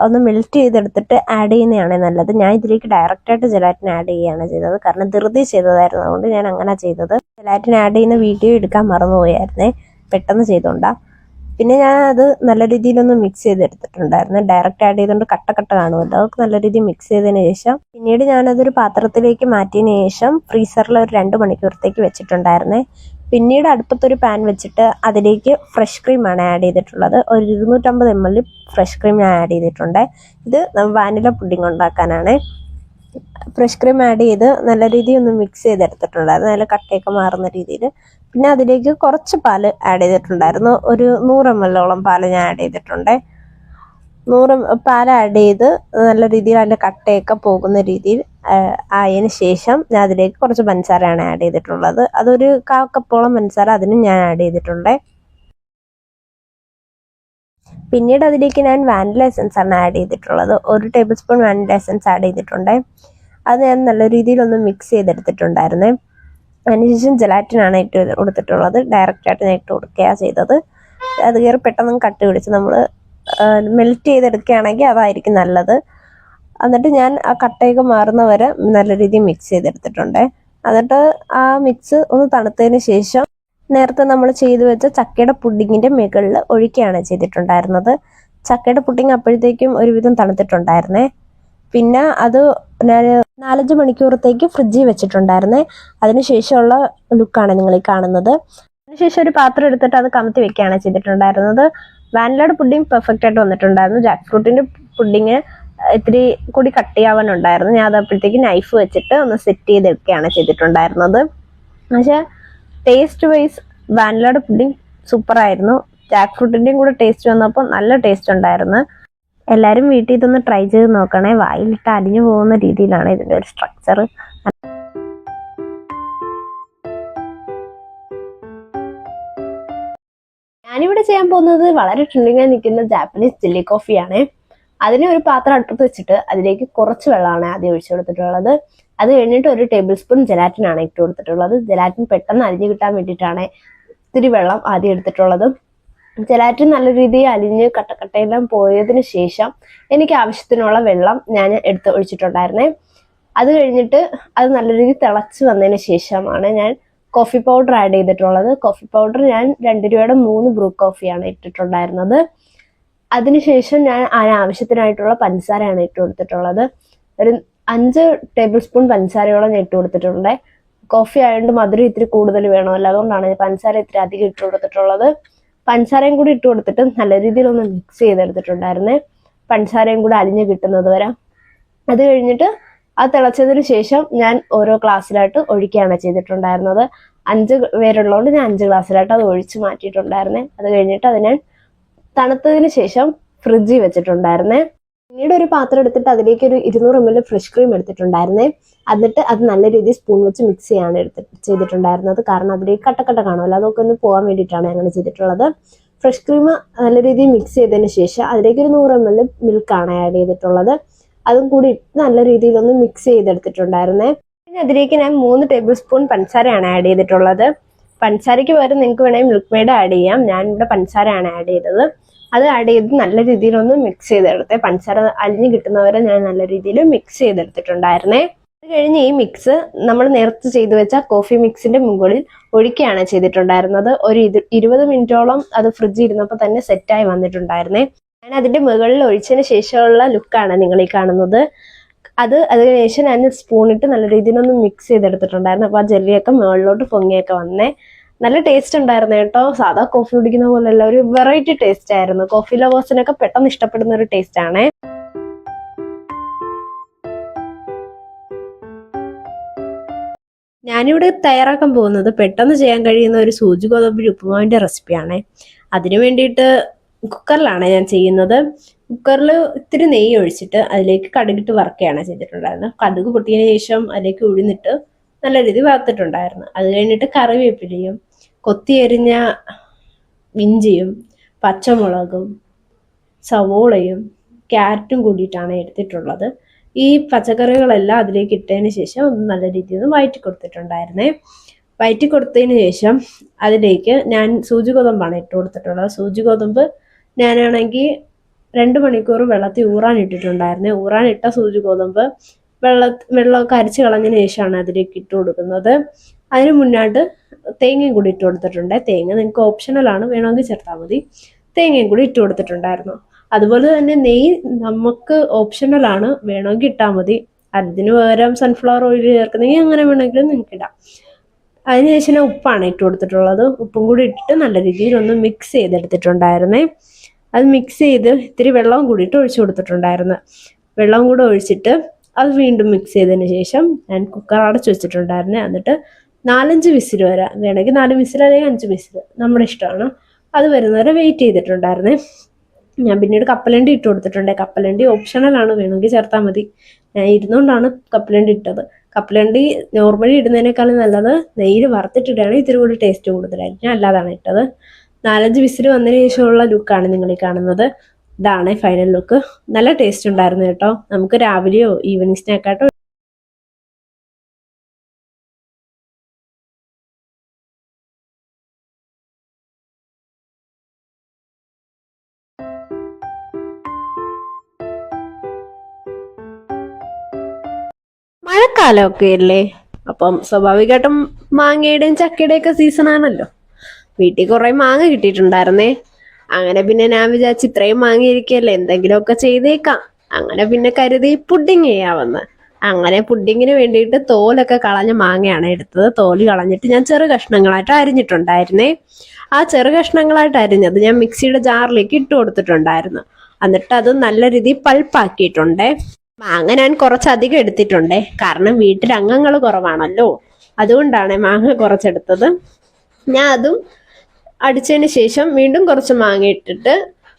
ഒന്ന് മെൽറ്റ് ചെയ്തെടുത്തിട്ട് ആഡ് ചെയ്യുന്നതാണ് നല്ലത്. ഞാൻ ഇതിലേക്ക് ഡയറക്റ്റായിട്ട് ജെലാറ്റിൻ ആഡ് ചെയ്യുകയാണ് ചെയ്തത്, കാരണം ധൃതി ചെയ്തതായിരുന്നു. അതുകൊണ്ട് ഞാൻ അങ്ങനെ ചെയ്തത്. ജെലാറ്റിൻ ആഡ് ചെയ്യുന്ന വീഡിയോ എടുക്കാൻ മറന്നുപോയായിരുന്നേ, പെട്ടെന്ന് ചെയ്തോണ്ടാ. പിന്നെ ഞാൻ അത് നല്ല രീതിയിലൊന്ന് മിക്സ് ചെയ്തെടുത്തിട്ടുണ്ടായിരുന്നു. ഡയറക്റ്റ് ആഡ് ചെയ്തുകൊണ്ട് കട്ട കാണുമല്ലോ, അതൊക്കെ നല്ല രീതിയിൽ മിക്സ് ചെയ്തതിന് ശേഷം പിന്നീട് ഞാനതൊരു പാത്രത്തിലേക്ക് മാറ്റിയതിന് ശേഷം ഫ്രീസറിൽ ഒരു 2 മണിക്കൂറത്തേക്ക് വെച്ചിട്ടുണ്ടായിരുന്നേ. പിന്നീട് അടുപ്പത്തൊരു പാൻ വെച്ചിട്ട് അതിലേക്ക് ഫ്രഷ് ക്രീമാണ് ആഡ് ചെയ്തിട്ടുള്ളത്. ഒരു 250 ml ഫ്രഷ് ക്രീം ഞാൻ ആഡ് ചെയ്തിട്ടുണ്ട്. ഇത് വാനില പുഡിംഗ് ഉണ്ടാക്കാനാണ്. ഫ്രഷ് ക്രീം ആഡ് ചെയ്ത് നല്ല രീതിയിൽ ഒന്ന് മിക്സ് ചെയ്തെടുത്തിട്ടുണ്ടായിരുന്നു, നല്ല കട്ടയൊക്കെ മാറുന്ന രീതിയിൽ. പിന്നെ അതിലേക്ക് കുറച്ച് പാല് ആഡ് ചെയ്തിട്ടുണ്ടായിരുന്നു. ഒരു 100 ml പാല് ഞാൻ ആഡ് ചെയ്തിട്ടുണ്ട്. 100 പാൽ ആഡ് ചെയ്ത് നല്ല രീതിയിൽ അതിൻ്റെ കട്ടയൊക്കെ പോകുന്ന രീതിയിൽ ആയതിന് ശേഷം ഞാൻ അതിലേക്ക് കുറച്ച് പഞ്ചസാരയാണ് ആഡ് ചെയ്തിട്ടുള്ളത്. അതൊരു 1/4 കപ്പോളം പഞ്ചസാര അതിനും ഞാൻ ആഡ് ചെയ്തിട്ടുണ്ട്. പിന്നീട് അതിലേക്ക് ഞാൻ വാനില എസൻസ് ആണ് ആഡ് ചെയ്തിട്ടുള്ളത്. 1 table spoon vanilla essence add ചെയ്തിട്ടുണ്ട്. അത് ഞാൻ നല്ല രീതിയിലൊന്ന് മിക്സ് ചെയ്തെടുത്തിട്ടുണ്ടായിരുന്നേ. അതിനുശേഷം ജെലാറ്റിനാണ് ഇട്ട് കൊടുത്തിട്ടുള്ളത്. ഡയറക്റ്റായിട്ട് ഞാൻ ഇട്ട് കൊടുക്കുകയാണ് ചെയ്തത്. അത് കയറി പെട്ടെന്ന് കട്ട് പിടിച്ച് നമ്മൾ മെൽറ്റ് ചെയ്തെടുക്കുകയാണെങ്കിൽ അതായിരിക്കും നല്ലത്. എന്നിട്ട് ഞാൻ ആ കട്ടയൊക്കെ മാറുന്ന വരെ നല്ല രീതിയിൽ മിക്സ് ചെയ്തെടുത്തിട്ടുണ്ട്. എന്നിട്ട് ആ മിക്സ് ഒന്ന് തണുത്തതിന് ശേഷം നേരത്തെ നമ്മൾ ചെയ്തു വെച്ച ചക്കയുടെ പുഡിങ്ങിൻ്റെ മുകളിൽ ഒഴിക്കുകയാണ് ചെയ്തിട്ടുണ്ടായിരുന്നത്. ചക്കയുടെ പുഡിങ് അപ്പോഴത്തേക്കും ഒരുവിധം തണുത്തിട്ടുണ്ടായിരുന്നേ. പിന്നെ അത് ഞാൻ 4-5 മണിക്കൂറത്തേക്ക് ഫ്രിഡ്ജിൽ വെച്ചിട്ടുണ്ടായിരുന്നേ. അതിനുശേഷമുള്ള ലുക്കാണ് നിങ്ങൾ ഈ കാണുന്നത്. അതിനുശേഷം ഒരു പാത്രം എടുത്തിട്ട് അത് കമത്തി വെക്കുകയാണ് ചെയ്തിട്ടുണ്ടായിരുന്നത്. വാനിലയുടെ പുഡിങ് പെർഫെക്റ്റ് ആയിട്ട് വന്നിട്ടുണ്ടായിരുന്നു. ജാക്ക് ഫ്രൂട്ടിൻ്റെ പുഡിങ് ഇത്തിരി കൂടി കട്ടിയാവാനുണ്ടായിരുന്നു. ഞാൻ അത് അപ്പോഴത്തേക്ക് നൈഫ് വെച്ചിട്ട് ഒന്ന് സെറ്റ് ചെയ്തെടുക്കുകയാണ് ചെയ്തിട്ടുണ്ടായിരുന്നത്. പക്ഷേ ടേസ്റ്റ് വൈസ് വാനിലയുടെ പുഡിങ് സൂപ്പറായിരുന്നു. ജാക്ക് ഫ്രൂട്ടിൻ്റെയും കൂടെ ടേസ്റ്റ് വന്നപ്പോൾ നല്ല ടേസ്റ്റ് ഉണ്ടായിരുന്നു. എല്ലാവരും വീട്ടിൽ ഇതൊന്ന് ട്രൈ ചെയ്ത് നോക്കണേ. വായിലിട്ട് അലിഞ്ഞു പോകുന്ന രീതിയിലാണ് ഇതിൻ്റെ ഒരു സ്ട്രക്ചർ. ഞാനിവിടെ ചെയ്യാൻ പോകുന്നത് വളരെ ട്രെൻഡിങ്ങായി നിൽക്കുന്ന ജാപ്പനീസ് ചില്ലി കോഫിയാണ്. അതിന് ഒരു പാത്രം അടുപ്പത്ത് വെച്ചിട്ട് അതിലേക്ക് കുറച്ച് വെള്ളമാണ് ആദ്യം ഒഴിച്ചു കൊടുത്തിട്ടുള്ളത്. അത് കഴിഞ്ഞിട്ട് 1 ടേബിൾ സ്പൂൺ ജെലാറ്റിനാണ് ഇട്ട് കൊടുത്തിട്ടുള്ളത്. ജെലാറ്റിൻ പെട്ടെന്ന് അലിഞ്ഞു കിട്ടാൻ വേണ്ടിയിട്ടാണ് ഇത്തിരി വെള്ളം ആദ്യം എടുത്തിട്ടുള്ളത്. ജെലാറ്റിൻ നല്ല രീതിയിൽ അലിഞ്ഞ് കട്ടയെല്ലാം പോയതിന് ശേഷം എനിക്ക് ആവശ്യത്തിനുള്ള വെള്ളം ഞാൻ എടുത്ത് ഒഴിച്ചിട്ടുണ്ടായിരുന്നേ. അത് കഴിഞ്ഞിട്ട് അത് നല്ല രീതിയിൽ തിളച്ച് വന്നതിന് ശേഷമാണ് ഞാൻ കോഫി പൗഡർ ആഡ് ചെയ്തിട്ടുള്ളത്. കോഫി പൗഡർ ഞാൻ 2 രൂപയുടെ 3 ബ്രൂ കോഫിയാണ് ഇട്ടിട്ടുണ്ടായിരുന്നത്. അതിനുശേഷം ഞാൻ അതിനാവശ്യത്തിനായിട്ടുള്ള പഞ്ചസാരയാണ് ഇട്ട് കൊടുത്തിട്ടുള്ളത്. ഒരു 5 ടേബിൾ സ്പൂൺ പഞ്ചസാരയോളം ഞാൻ ഇട്ട് കൊടുത്തിട്ടുണ്ട്. കോഫി ആയതുകൊണ്ട് മധുരം ഇത്തിരി കൂടുതൽ വേണമല്ലോ, അതുകൊണ്ടാണ് പഞ്ചസാര ഇത്തിരി അധികം ഇട്ട് കൊടുത്തിട്ടുള്ളത്. പഞ്ചസാരയും കൂടി ഇട്ട് കൊടുത്തിട്ട് നല്ല രീതിയിൽ ഒന്ന് മിക്സ് ചെയ്തെടുത്തിട്ടുണ്ടായിരുന്നേ, പഞ്ചസാരയും കൂടി അലിഞ്ഞ് കിട്ടുന്നത് വരെ. അത് കഴിഞ്ഞിട്ട് അത് തിളച്ചതിന് ശേഷം ഞാൻ ഓരോ ഗ്ലാസ്സിലായിട്ട് ഒഴിക്കുകയാണ് ചെയ്തിട്ടുണ്ടായിരുന്നത്. 5 പേരുള്ളതുകൊണ്ട് ഞാൻ 5 ഗ്ലാസ്സിലായിട്ട് അത് ഒഴിച്ച് മാറ്റിയിട്ടുണ്ടായിരുന്നേ. അത് കഴിഞ്ഞിട്ട് അത് ഞാൻ തണുത്തതിന് ശേഷം ഫ്രിഡ്ജിൽ വെച്ചിട്ടുണ്ടായിരുന്നേ. പിന്നീട് ഒരു പാത്രം എടുത്തിട്ട് അതിലേക്ക് ഒരു 200 ml ഫ്രഷ് ക്രീം എടുത്തിട്ടുണ്ടായിരുന്നേ. എന്നിട്ട് അത് നല്ല രീതിയിൽ സ്പൂൺ വെച്ച് മിക്സ് ചെയ്യാണ് ചെയ്തിട്ടുണ്ടായിരുന്നത്. കാരണം അതിലേക്ക് കട്ടക്കട്ട കാണുമല്ലോ, അതൊക്കെ ഒന്ന് പോകാൻ വേണ്ടിയിട്ടാണ് അങ്ങനെ ചെയ്തിട്ടുള്ളത്. ഫ്രഷ് ക്രീം നല്ല രീതിയിൽ മിക്സ് ചെയ്തതിന് ശേഷം അതിലേക്ക് ഒരു 100 ml മിൽക്കാണ് ആഡ് ചെയ്തിട്ടുള്ളത്. അതും കൂടി ഇട്ട് നല്ല രീതിയിൽ ഒന്ന് മിക്സ് ചെയ്തെടുത്തിട്ടുണ്ടായിരുന്നേ. പിന്നെ അതിലേക്ക് ഞാൻ 3 ടേബിൾ സ്പൂൺ പഞ്ചസാരയാണ് ആഡ് ചെയ്തിട്ടുള്ളത്. പഞ്ചസാരയ്ക്ക് പകരം നിങ്ങൾക്ക് വേണമെങ്കിൽ മിൽക്ക് മെയ്ഡ് ആഡ് ചെയ്യാം. ഞാൻ ഇവിടെ പഞ്ചസാരയാണ് ആഡ് ചെയ്തത്. അത് ആഡ് ചെയ്ത് നല്ല രീതിയിലൊന്ന് മിക്സ് ചെയ്തെടുത്തേ. പഞ്ചസാര അലിഞ്ഞ് കിട്ടുന്നവരെ ഞാൻ നല്ല രീതിയിൽ മിക്സ് ചെയ്തെടുത്തിട്ടുണ്ടായിരുന്നേ. അത് കഴിഞ്ഞ് ഈ മിക്സ് നമ്മൾ നേരത്തെ ചെയ്തു വെച്ച കോഫി മിക്സിന്റെ മുകളിൽ ഒഴിക്കുകയാണ് ചെയ്തിട്ടുണ്ടായിരുന്നത്. ഒരു 20 മിനിറ്റോളം അത് ഫ്രിഡ്ജിൽ ഇരുന്നപ്പോൾ തന്നെ സെറ്റായി വന്നിട്ടുണ്ടായിരുന്നേ. ഞാൻ അതിന്റെ മുകളിൽ ഒഴിച്ചതിന് ശേഷമുള്ള ലുക്കാണ് നിങ്ങൾ ഈ കാണുന്നത്. അതിനുശേഷം ഞാൻ സ്പൂണിട്ട് നല്ല രീതിയിലൊന്ന് മിക്സ് ചെയ്തെടുത്തിട്ടുണ്ടായിരുന്നു. അപ്പോൾ ആ ജെല്ലിയൊക്കെ മുകളിലോട്ട് പൊങ്ങിയൊക്കെ വന്നേ. നല്ല ടേസ്റ്റ് ഉണ്ടായിരുന്നു കേട്ടോ. സാധാ കോഫി കുടിക്കുന്ന പോലെയല്ല, ഒരു വെറൈറ്റി ടേസ്റ്റ് ആയിരുന്നു. കോഫി ലവേഴ്സിനൊക്കെ പെട്ടെന്ന് ഇഷ്ടപ്പെടുന്ന ഒരു ടേസ്റ്റ് ആണ്. ഞാനിവിടെ തയ്യാറാക്കാൻ പോകുന്നത് പെട്ടെന്ന് ചെയ്യാൻ കഴിയുന്ന ഒരു സൂചി ഗോതമ്പ് ഉപ്പുമാവിന്റെ റെസിപ്പിയാണ്. അതിനു വേണ്ടിയിട്ട് കുക്കറിലാണ് ഞാൻ ചെയ്യുന്നത്. കുക്കറിൽ ഇത്തിരി നെയ്യ് ഒഴിച്ചിട്ട് അതിലേക്ക് കടുകിട്ട് വറുക്കുകയാണ് ചെയ്തിട്ടുണ്ടായിരുന്നത്. കടുക് പൊട്ടിയതിന് ശേഷം അതിലേക്ക് ഉഴുന്നിട്ട് നല്ല രീതിയിൽ വറുത്തിട്ടുണ്ടായിരുന്നു. അത് കഴിഞ്ഞിട്ട് കറിവേപ്പിലയും കൊത്തിയരിഞ്ഞ ഇഞ്ചിയും പച്ചമുളകും സവോളയും ക്യാരറ്റും കൂടിയിട്ടാണ് എടുത്തിട്ടുള്ളത്. ഈ പച്ചക്കറികളെല്ലാം അതിലേക്ക് ഇട്ടതിന് ശേഷം ഒന്ന് നല്ല രീതിയിൽ വഴറ്റി കൊടുത്തിട്ടുണ്ടായിരുന്നേ. വഴറ്റി കൊടുത്തതിന് ശേഷം അതിലേക്ക് ഞാൻ സൂചി ഗോതമ്പാണ് ഇട്ട് കൊടുത്തിട്ടുള്ളത്. സൂചി ഗോതമ്പ് ഞാനാണെങ്കിൽ 2 മണിക്കൂർ വെള്ളത്തിൽ ഊറാനിട്ടിട്ടുണ്ടായിരുന്നേ. ഊറാനിട്ട സൂചി ഗോതമ്പ് വെള്ളമൊക്കെ അരിച്ച് കളഞ്ഞതിന് ശേഷമാണ് അതിലേക്ക് ഇട്ട് കൊടുക്കുന്നത്. അതിന് മുന്നായിട്ട് തേങ്ങയും കൂടി ഇട്ട് കൊടുത്തിട്ടുണ്ട്. തേങ്ങ നിങ്ങൾക്ക് ഓപ്ഷണലാണ്, വേണമെങ്കിൽ ചേർത്താൽ മതി. തേങ്ങയും കൂടി ഇട്ട് കൊടുത്തിട്ടുണ്ടായിരുന്നു. അതുപോലെ തന്നെ നെയ്യ് നമുക്ക് ഓപ്ഷണലാണ്, വേണമെങ്കിൽ ഇട്ടാൽ മതി. അതിന് പകരം സൺഫ്ലവർ ഓയിൽ ചേർക്കുന്നെങ്കിൽ അങ്ങനെ വേണമെങ്കിലും നിങ്ങൾക്ക് ഇടാം. അതിനുശേഷം ഞാൻ ഉപ്പാണ് ഇട്ട് കൊടുത്തിട്ടുള്ളത്. ഉപ്പും കൂടി ഇട്ടിട്ട് നല്ല രീതിയിൽ ഒന്ന് മിക്സ് ചെയ്തെടുത്തിട്ടുണ്ടായിരുന്നേ. അത് മിക്സ് ചെയ്ത് ഇത്തിരി വെള്ളവും കൂടിയിട്ട് ഒഴിച്ചു കൊടുത്തിട്ടുണ്ടായിരുന്നു. വെള്ളം കൂടെ ഒഴിച്ചിട്ട് അത് വീണ്ടും മിക്സ് ചെയ്തതിന് ശേഷം ഞാൻ കുക്കർ അടച്ചു വെച്ചിട്ടുണ്ടായിരുന്നേ. എന്നിട്ട് 4-5 വിസിൽ വരെ, വേണമെങ്കിൽ 4 വിസിൽ അല്ലെങ്കിൽ 5 വിസിൽ, നമ്മുടെ ഇഷ്ടമാണ്. അത് വരുന്നവരെ വെയിറ്റ് ചെയ്തിട്ടുണ്ടായിരുന്നേ. ഞാൻ പിന്നീട് കപ്പലണ്ടി ഇട്ട് കൊടുത്തിട്ടുണ്ട്. കപ്പലണ്ടി ഓപ്ഷണലാണ്, വേണമെങ്കിൽ ചേർത്താൽ മതി. ഞാൻ ഇരുന്നുകൊണ്ടാണ് കപ്പലണ്ടി ഇട്ടത്. കപ്പലണ്ടി നോർമലി ഇടുന്നതിനേക്കാളും നല്ലത് നെയ്യിൽ വറുത്തിട്ടിട്ടാണ് ഇത്തിരി കൂടി ടേസ്റ്റ് കൂടുതലായിരിക്കും. അല്ലാതാണ് ഇട്ടത്. 4-5 വിസിൽ വന്നതിന് ശേഷമുള്ള ലുക്കാണ് നിങ്ങൾ ഈ കാണുന്നത്. ഇതാണ് ഫൈനൽ ലുക്ക്. നല്ല ടേസ്റ്റ് ഉണ്ടായിരുന്നു കേട്ടോ. നമുക്ക് രാവിലെയോ ഈവനിങ് സ്നാക്കായിട്ടോ മഴക്കാലമൊക്കെ അല്ലേ, അപ്പം സ്വാഭാവികമായിട്ടും മാങ്ങയുടെയും ചക്കയുടെയും ഒക്കെ സീസൺ ആണല്ലോ. വീട്ടിൽ കുറെ മാങ്ങ കിട്ടിയിട്ടുണ്ടായിരുന്നേ. അങ്ങനെ പിന്നെ ഞാൻ വിചാരിച്ചു ഇത്രയും മാങ്ങിയിരിക്കല്ലേ, എന്തെങ്കിലുമൊക്കെ ചെയ്തേക്കാം. അങ്ങനെ പിന്നെ കരുതി പുഡിങ് ചെയ്യാമെന്ന്. അങ്ങനെ പുഡിങ്ങിന് വേണ്ടിയിട്ട് തോലൊക്കെ കളഞ്ഞ മാങ്ങയാണ് എടുത്തത്. തോല് കളഞ്ഞിട്ട് ഞാൻ ചെറു കഷ്ണങ്ങളായിട്ട് അരിഞ്ഞിട്ടുണ്ടായിരുന്നേ. ആ ചെറു കഷ്ണങ്ങളായിട്ട് അരിഞ്ഞത് ഞാൻ മിക്സിയുടെ ജാറിലേക്ക് ഇട്ട് കൊടുത്തിട്ടുണ്ടായിരുന്നു. എന്നിട്ട് അത് നല്ല രീതിയിൽ പൾപ്പാക്കിയിട്ടുണ്ടേ. മാങ്ങ ഞാൻ കുറച്ചധികം എടുത്തിട്ടുണ്ടേ, കാരണം വീട്ടിൽ അംഗങ്ങൾ കുറവാണല്ലോ, അതുകൊണ്ടാണ് മാങ്ങ കുറച്ചെടുത്തത്. ഞാൻ അതും അടിച്ചതിന് ശേഷം വീണ്ടും കുറച്ച് മാങ്ങ ഇട്ടിട്ട്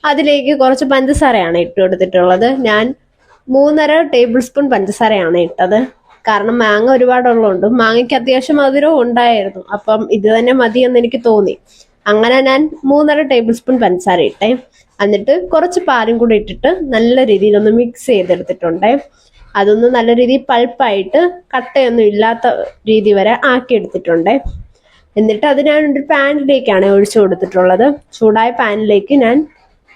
അതിലേക്ക് കുറച്ച് പഞ്ചസാരയാണ് ഇട്ട് കൊടുത്തിട്ടുള്ളത്. ഞാൻ 3.5 ടേബിൾ സ്പൂൺ പഞ്ചസാരയാണ് ഇട്ടത്. കാരണം മാങ്ങ ഒരുപാടുള്ളതുകൊണ്ട് മാങ്ങയ്ക്ക് അത്യാവശ്യം മധുരവും ഉണ്ടായിരുന്നു. അപ്പം ഇത് തന്നെ മതിയെന്ന് എനിക്ക് തോന്നി. അങ്ങനെ ഞാൻ 3.5 ടേബിൾ സ്പൂൺ പഞ്ചസാര ഇട്ടേ. എന്നിട്ട് കുറച്ച് പാലും കൂടി ഇട്ടിട്ട് നല്ല രീതിയിൽ ഒന്ന് മിക്സ് ചെയ്തെടുത്തിട്ടുണ്ടേ. അതൊന്ന് നല്ല രീതിയിൽ പൾപ്പായിട്ട് കട്ടയൊന്നും ഇല്ലാത്ത രീതി വരെ ആക്കിയെടുത്തിട്ടുണ്ടേ. എന്നിട്ട് അത് ഞാൻ ഒരു പാനിലേക്കാണ് ഒഴിച്ചു കൊടുത്തിട്ടുള്ളത്. ചൂടായ പാനിലേക്ക് ഞാൻ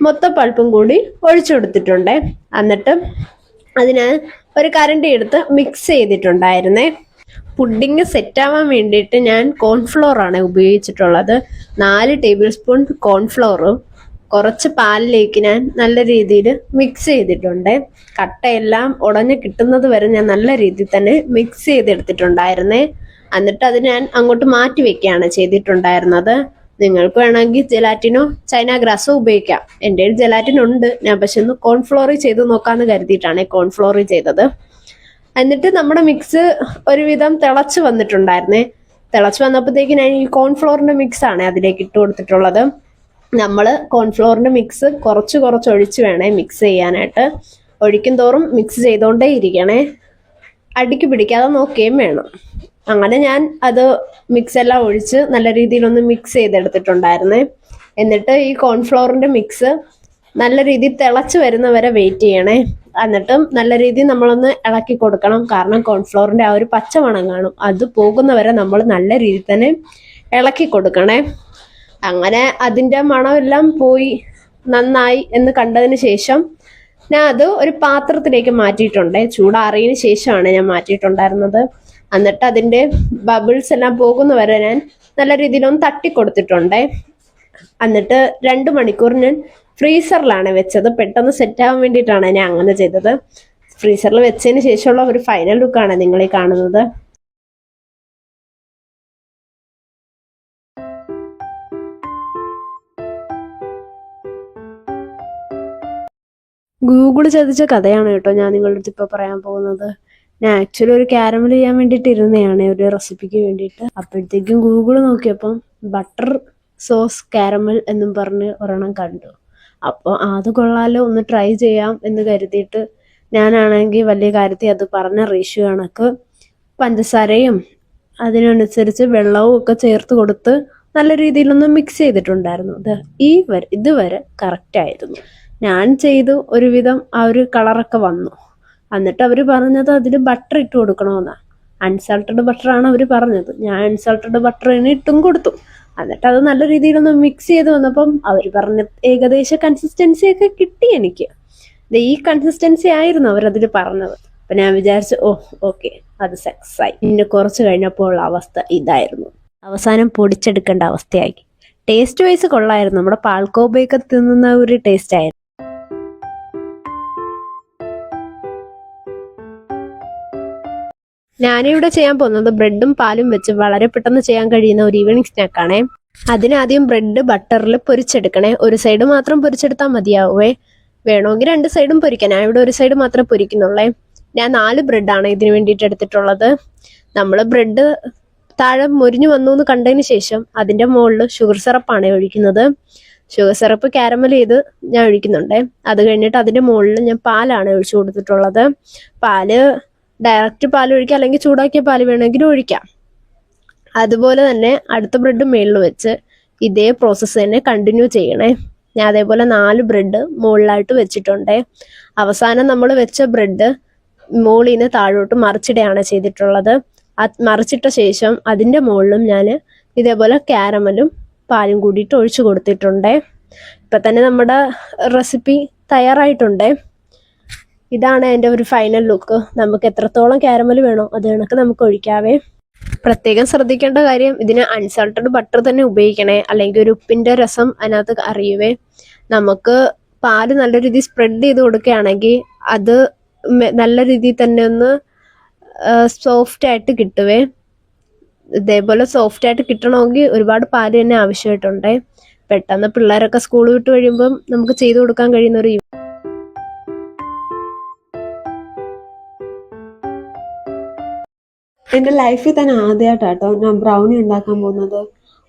മൊത്തം പൾപ്പും കൂടി ഒഴിച്ചു കൊടുത്തിട്ടുണ്ടേ. എന്നിട്ട് അതിന് ഒരു കരണ്ടി എടുത്ത് മിക്സ് ചെയ്തിട്ടുണ്ടായിരുന്നേ. പുഡിങ് സെറ്റാവാൻ വേണ്ടിയിട്ട് ഞാൻ കോൺഫ്ലോർ ആണ് ഉപയോഗിച്ചിട്ടുള്ളത്. 4 ടേബിൾ സ്പൂൺ കോൺഫ്ലോറും കുറച്ച് പാലിലേക്ക് ഞാൻ നല്ല രീതിയിൽ മിക്സ് ചെയ്തിട്ടുണ്ട്. കട്ടയെല്ലാം ഉടഞ്ഞ് കിട്ടുന്നത് വരെ ഞാൻ നല്ല രീതിയിൽ തന്നെ മിക്സ് ചെയ്തെടുത്തിട്ടുണ്ടായിരുന്നേ. എന്നിട്ട് അത് ഞാൻ അങ്ങോട്ട് മാറ്റി വെക്കുകയാണ് ചെയ്തിട്ടുണ്ടായിരുന്നത്. നിങ്ങൾക്ക് വേണമെങ്കിൽ ജെലാറ്റിനോ ചൈന ഗ്രാസോ ഉപയോഗിക്കാം. എൻ്റെ ജെലാറ്റിൻ ഉണ്ട്, ഞാൻ പക്ഷെ ഒന്ന് കോൺഫ്ലോറി ചെയ്ത് നോക്കാമെന്ന് കരുതിയിട്ടാണ് കോൺഫ്ലോറി ചെയ്തത്. എന്നിട്ട് നമ്മുടെ മിക്സ് ഒരുവിധം തിളച്ച് വന്നിട്ടുണ്ടായിരുന്നേ. തിളച്ച് വന്നപ്പോഴത്തേക്ക് ഞാൻ ഈ കോൺഫ്ലോറിന്റെ മിക്സ് ആണ് അതിലേക്ക് ഇട്ട് കൊടുത്തിട്ടുള്ളത്. നമ്മൾ കോൺഫ്ലോറിന്റെ മിക്സ് കുറച്ച് ഒഴിച്ച് വേണേ മിക്സ് ചെയ്യാനായിട്ട്. ഒഴിക്കും തോറും മിക്സ് ചെയ്തുകൊണ്ടേ ഇരിക്കണേ, അടിക്ക് പിടിക്കാതെ നോക്കുകയും വേണം. അങ്ങനെ ഞാൻ അത് മിക്സ് എല്ലാം ഒഴിച്ച് നല്ല രീതിയിലൊന്ന് മിക്സ് ചെയ്തെടുത്തിട്ടുണ്ടായിരുന്നേ. എന്നിട്ട് ഈ കോൺഫ്ലോറിന്റെ മിക്സ് നല്ല രീതിയിൽ തിളച്ച് വരുന്നവരെ വെയിറ്റ് ചെയ്യണേ. എന്നിട്ടും നല്ല രീതിയിൽ നമ്മളൊന്ന് ഇളക്കി കൊടുക്കണം. കാരണം കോൺഫ്ലോറിന്റെ ആ ഒരു പച്ചമണം കാണും, അത് പോകുന്നവരെ നമ്മൾ നല്ല രീതിയിൽ തന്നെ ഇളക്കി കൊടുക്കണേ. അങ്ങനെ അതിൻ്റെ മണമെല്ലാം പോയി നന്നായി എന്ന് കണ്ടതിന് ശേഷം ഞാൻ അത് ഒരു പാത്രത്തിലേക്ക് മാറ്റിയിട്ടുണ്ട്. ചൂടാറിയതിന് ശേഷമാണ് ഞാൻ മാറ്റിയിട്ടുണ്ടായിരുന്നത്. എന്നിട്ട് അതിൻ്റെ ബബിൾസ് എല്ലാം പോകുന്നവരെ ഞാൻ നല്ല രീതിയിലൊന്ന് തട്ടി കൊടുത്തിട്ടുണ്ട്. എന്നിട്ട് 2 മണിക്കൂർ ഞാൻ ഫ്രീസറിലാണ് വെച്ചത്. പെട്ടെന്ന് സെറ്റ് ആവാൻ വേണ്ടിയിട്ടാണ് ഞാൻ അങ്ങനെ ചെയ്തത്. ഫ്രീസറിൽ വെച്ചതിന് ശേഷമുള്ള ഒരു ഫൈനൽ ലുക്കാണ് നിങ്ങൾ ഈ കാണുന്നത്. ഗൂഗിൾ ചതിച്ച കഥയാണ് കേട്ടോ ഞാൻ നിങ്ങളുടെ അടുത്ത് ഇപ്പോൾ പറയാൻ പോകുന്നത്. ഞാൻ ആക്ച്വലി ഒരു കാരമൽ ചെയ്യാൻ വേണ്ടിയിട്ട് ഇരുന്നതാണ്, ഒരു റെസിപ്പിക്ക് വേണ്ടിയിട്ട്. അപ്പോഴത്തേക്കും ഗൂഗിൾ നോക്കിയപ്പം ബട്ടർ സോസ് കാരമൽ എന്നും പറഞ്ഞ് ഒരെണ്ണം കണ്ടു. അപ്പോൾ അത് കൊള്ളാലോ, ഒന്ന് ട്രൈ ചെയ്യാം എന്ന് കരുതിയിട്ട് ഞാനാണെങ്കിൽ വലിയ കാര്യത്തിൽ അത് പറഞ്ഞ റേഷ്യോ കണക്ക് പഞ്ചസാരയും അതിനനുസരിച്ച് വെള്ളവും ഒക്കെ ചേർത്ത് കൊടുത്ത് നല്ല രീതിയിലൊന്ന് മിക്സ് ചെയ്തിട്ടുണ്ടായിരുന്നു. ഇതുവരെ കറക്റ്റായിരുന്നു. ഞാൻ ചെയ്തു, ഒരുവിധം ആ ഒരു കളറൊക്കെ വന്നു. എന്നിട്ട് അവർ പറഞ്ഞത് അതിൽ ബട്ടർ ഇട്ട് കൊടുക്കണമെന്നാണ്. അൺസാൾട്ടഡ് ബട്ടറാണ് അവർ പറഞ്ഞത്. ഞാൻ അൺസാൾട്ടഡ് ബട്ടർ തന്നെ ഇട്ടും കൊടുത്തു. എന്നിട്ട് അത് നല്ല രീതിയിലൊന്ന് മിക്സ് ചെയ്ത് വന്നപ്പം അവർ പറഞ്ഞ ഏകദേശ കൺസിസ്റ്റൻസി ഒക്കെ കിട്ടി എനിക്ക്. ഈ കൺസിസ്റ്റൻസി ആയിരുന്നു അവരതിൽ പറഞ്ഞത്. അപ്പം ഞാൻ വിചാരിച്ചു ഓക്കെ അത് സക്സസ് ആയി. പിന്നെ കുറച്ച് കഴിഞ്ഞപ്പോൾ ഉള്ള അവസ്ഥ ഇതായിരുന്നു. അവസാനം പൊടിച്ചെടുക്കേണ്ട അവസ്ഥയായി. ടേസ്റ്റ് വൈസ് കൊള്ളായിരുന്നു, നമ്മുടെ പാൽക്കോബയൊക്കെ തിന്നുന്ന ഒരു ടേസ്റ്റ് ആയിരുന്നു. ഞാനിവിടെ ചെയ്യാൻ പോകുന്നത് ബ്രെഡും പാലും വെച്ച് വളരെ പെട്ടെന്ന് ചെയ്യാൻ കഴിയുന്ന ഒരു ഈവനിങ് സ്നാക്കാണേ. അതിനാദ്യം ബ്രെഡ് ബട്ടറിൽ പൊരിച്ചെടുക്കണേ. ഒരു സൈഡ് മാത്രം പൊരിച്ചെടുത്താൽ മതിയാവേ. വേണമെങ്കിൽ 2 സൈഡും പൊരിക്കാം. ഞാൻ ഇവിടെ ഒരു സൈഡ് മാത്രമേ പൊരിക്കുന്നുള്ളേ. ഞാൻ 4 ബ്രെഡാണ് ഇതിന് വേണ്ടിയിട്ട് എടുത്തിട്ടുള്ളത്. നമ്മൾ ബ്രെഡ് താഴെ മുരിഞ്ഞു വന്നു എന്ന് കണ്ടതിന് ശേഷം അതിൻ്റെ മുകളിൽ ഷുഗർ സിറപ്പാണ് ഒഴിക്കുന്നത്. ഷുഗർ സിറപ്പ് കാരമൽ ചെയ്ത് ഞാൻ ഒഴിക്കുന്നുണ്ട്. അത് കഴിഞ്ഞിട്ട് അതിൻ്റെ മുകളിൽ ഞാൻ പാലാണ് ഒഴിച്ചു കൊടുത്തിട്ടുള്ളത്. പാല് ഡയറക്റ്റ് പാൽ ഒഴിക്കാം, അല്ലെങ്കിൽ ചൂടാക്കിയ പാൽ വേണമെങ്കിലും ഒഴിക്കാം. അതുപോലെ തന്നെ അടുത്ത ബ്രെഡ് മേളിൽ വെച്ച് ഇതേ പ്രോസസ്സ് തന്നെ കണ്ടിന്യൂ ചെയ്യണേ. ഞാൻ അതേപോലെ 4 ബ്രെഡ് മുകളിലായിട്ട് വെച്ചിട്ടുണ്ട്. അവസാനം നമ്മൾ വെച്ച ബ്രെഡ് മുകളിൽ നിന്ന് താഴോട്ട് മറിച്ചിടുകയാണ് ചെയ്തിട്ടുള്ളത്. മറിച്ചിട്ട ശേഷം അതിൻ്റെ മുകളിലും ഞാൻ ഇതേപോലെ കാരമലും പാലും കൂടിയിട്ട് ഒഴിച്ചു കൊടുത്തിട്ടുണ്ട്. ഇപ്പം തന്നെ നമ്മുടെ റെസിപ്പി തയ്യാറായിട്ടുണ്ട്. ഇതാണ് എൻ്റെ ഒരു ഫൈനൽ ലുക്ക്. നമുക്ക് എത്രത്തോളം കാരമൽ വേണോ അത് കണക്ക് നമുക്ക് ഒഴിക്കാവേ. പ്രത്യേകം ശ്രദ്ധിക്കേണ്ട കാര്യം, ഇതിന് അൺസാൾട്ടഡ് ബട്ടർ തന്നെ ഉപയോഗിക്കണേ, അല്ലെങ്കിൽ ഒരു ഉപ്പിൻ്റെ രസം അതിനകത്ത് അറിയുവേ. നമുക്ക് പാല് നല്ല രീതിയിൽ സ്പ്രെഡ് ചെയ്ത് കൊടുക്കുകയാണെങ്കിൽ അത് നല്ല രീതിയിൽ തന്നെ ഒന്ന് സോഫ്റ്റ് ആയിട്ട് കിട്ടുവേ. ഇതേപോലെ സോഫ്റ്റ് ആയിട്ട് കിട്ടണമെങ്കിൽ ഒരുപാട് പാല് തന്നെ ആവശ്യമായിട്ടുണ്ട്. പെട്ടെന്ന് പിള്ളേരൊക്കെ സ്കൂൾ വിട്ട് കഴിയുമ്പം നമുക്ക് ചെയ്തു കൊടുക്കാൻ കഴിയുന്ന ഒരു എൻ്റെ ലൈഫിൽ തന്നെ ആദ്യമായിട്ടാട്ടോ ഞാൻ ബ്രൗണി ഉണ്ടാക്കാൻ പോകുന്നത്.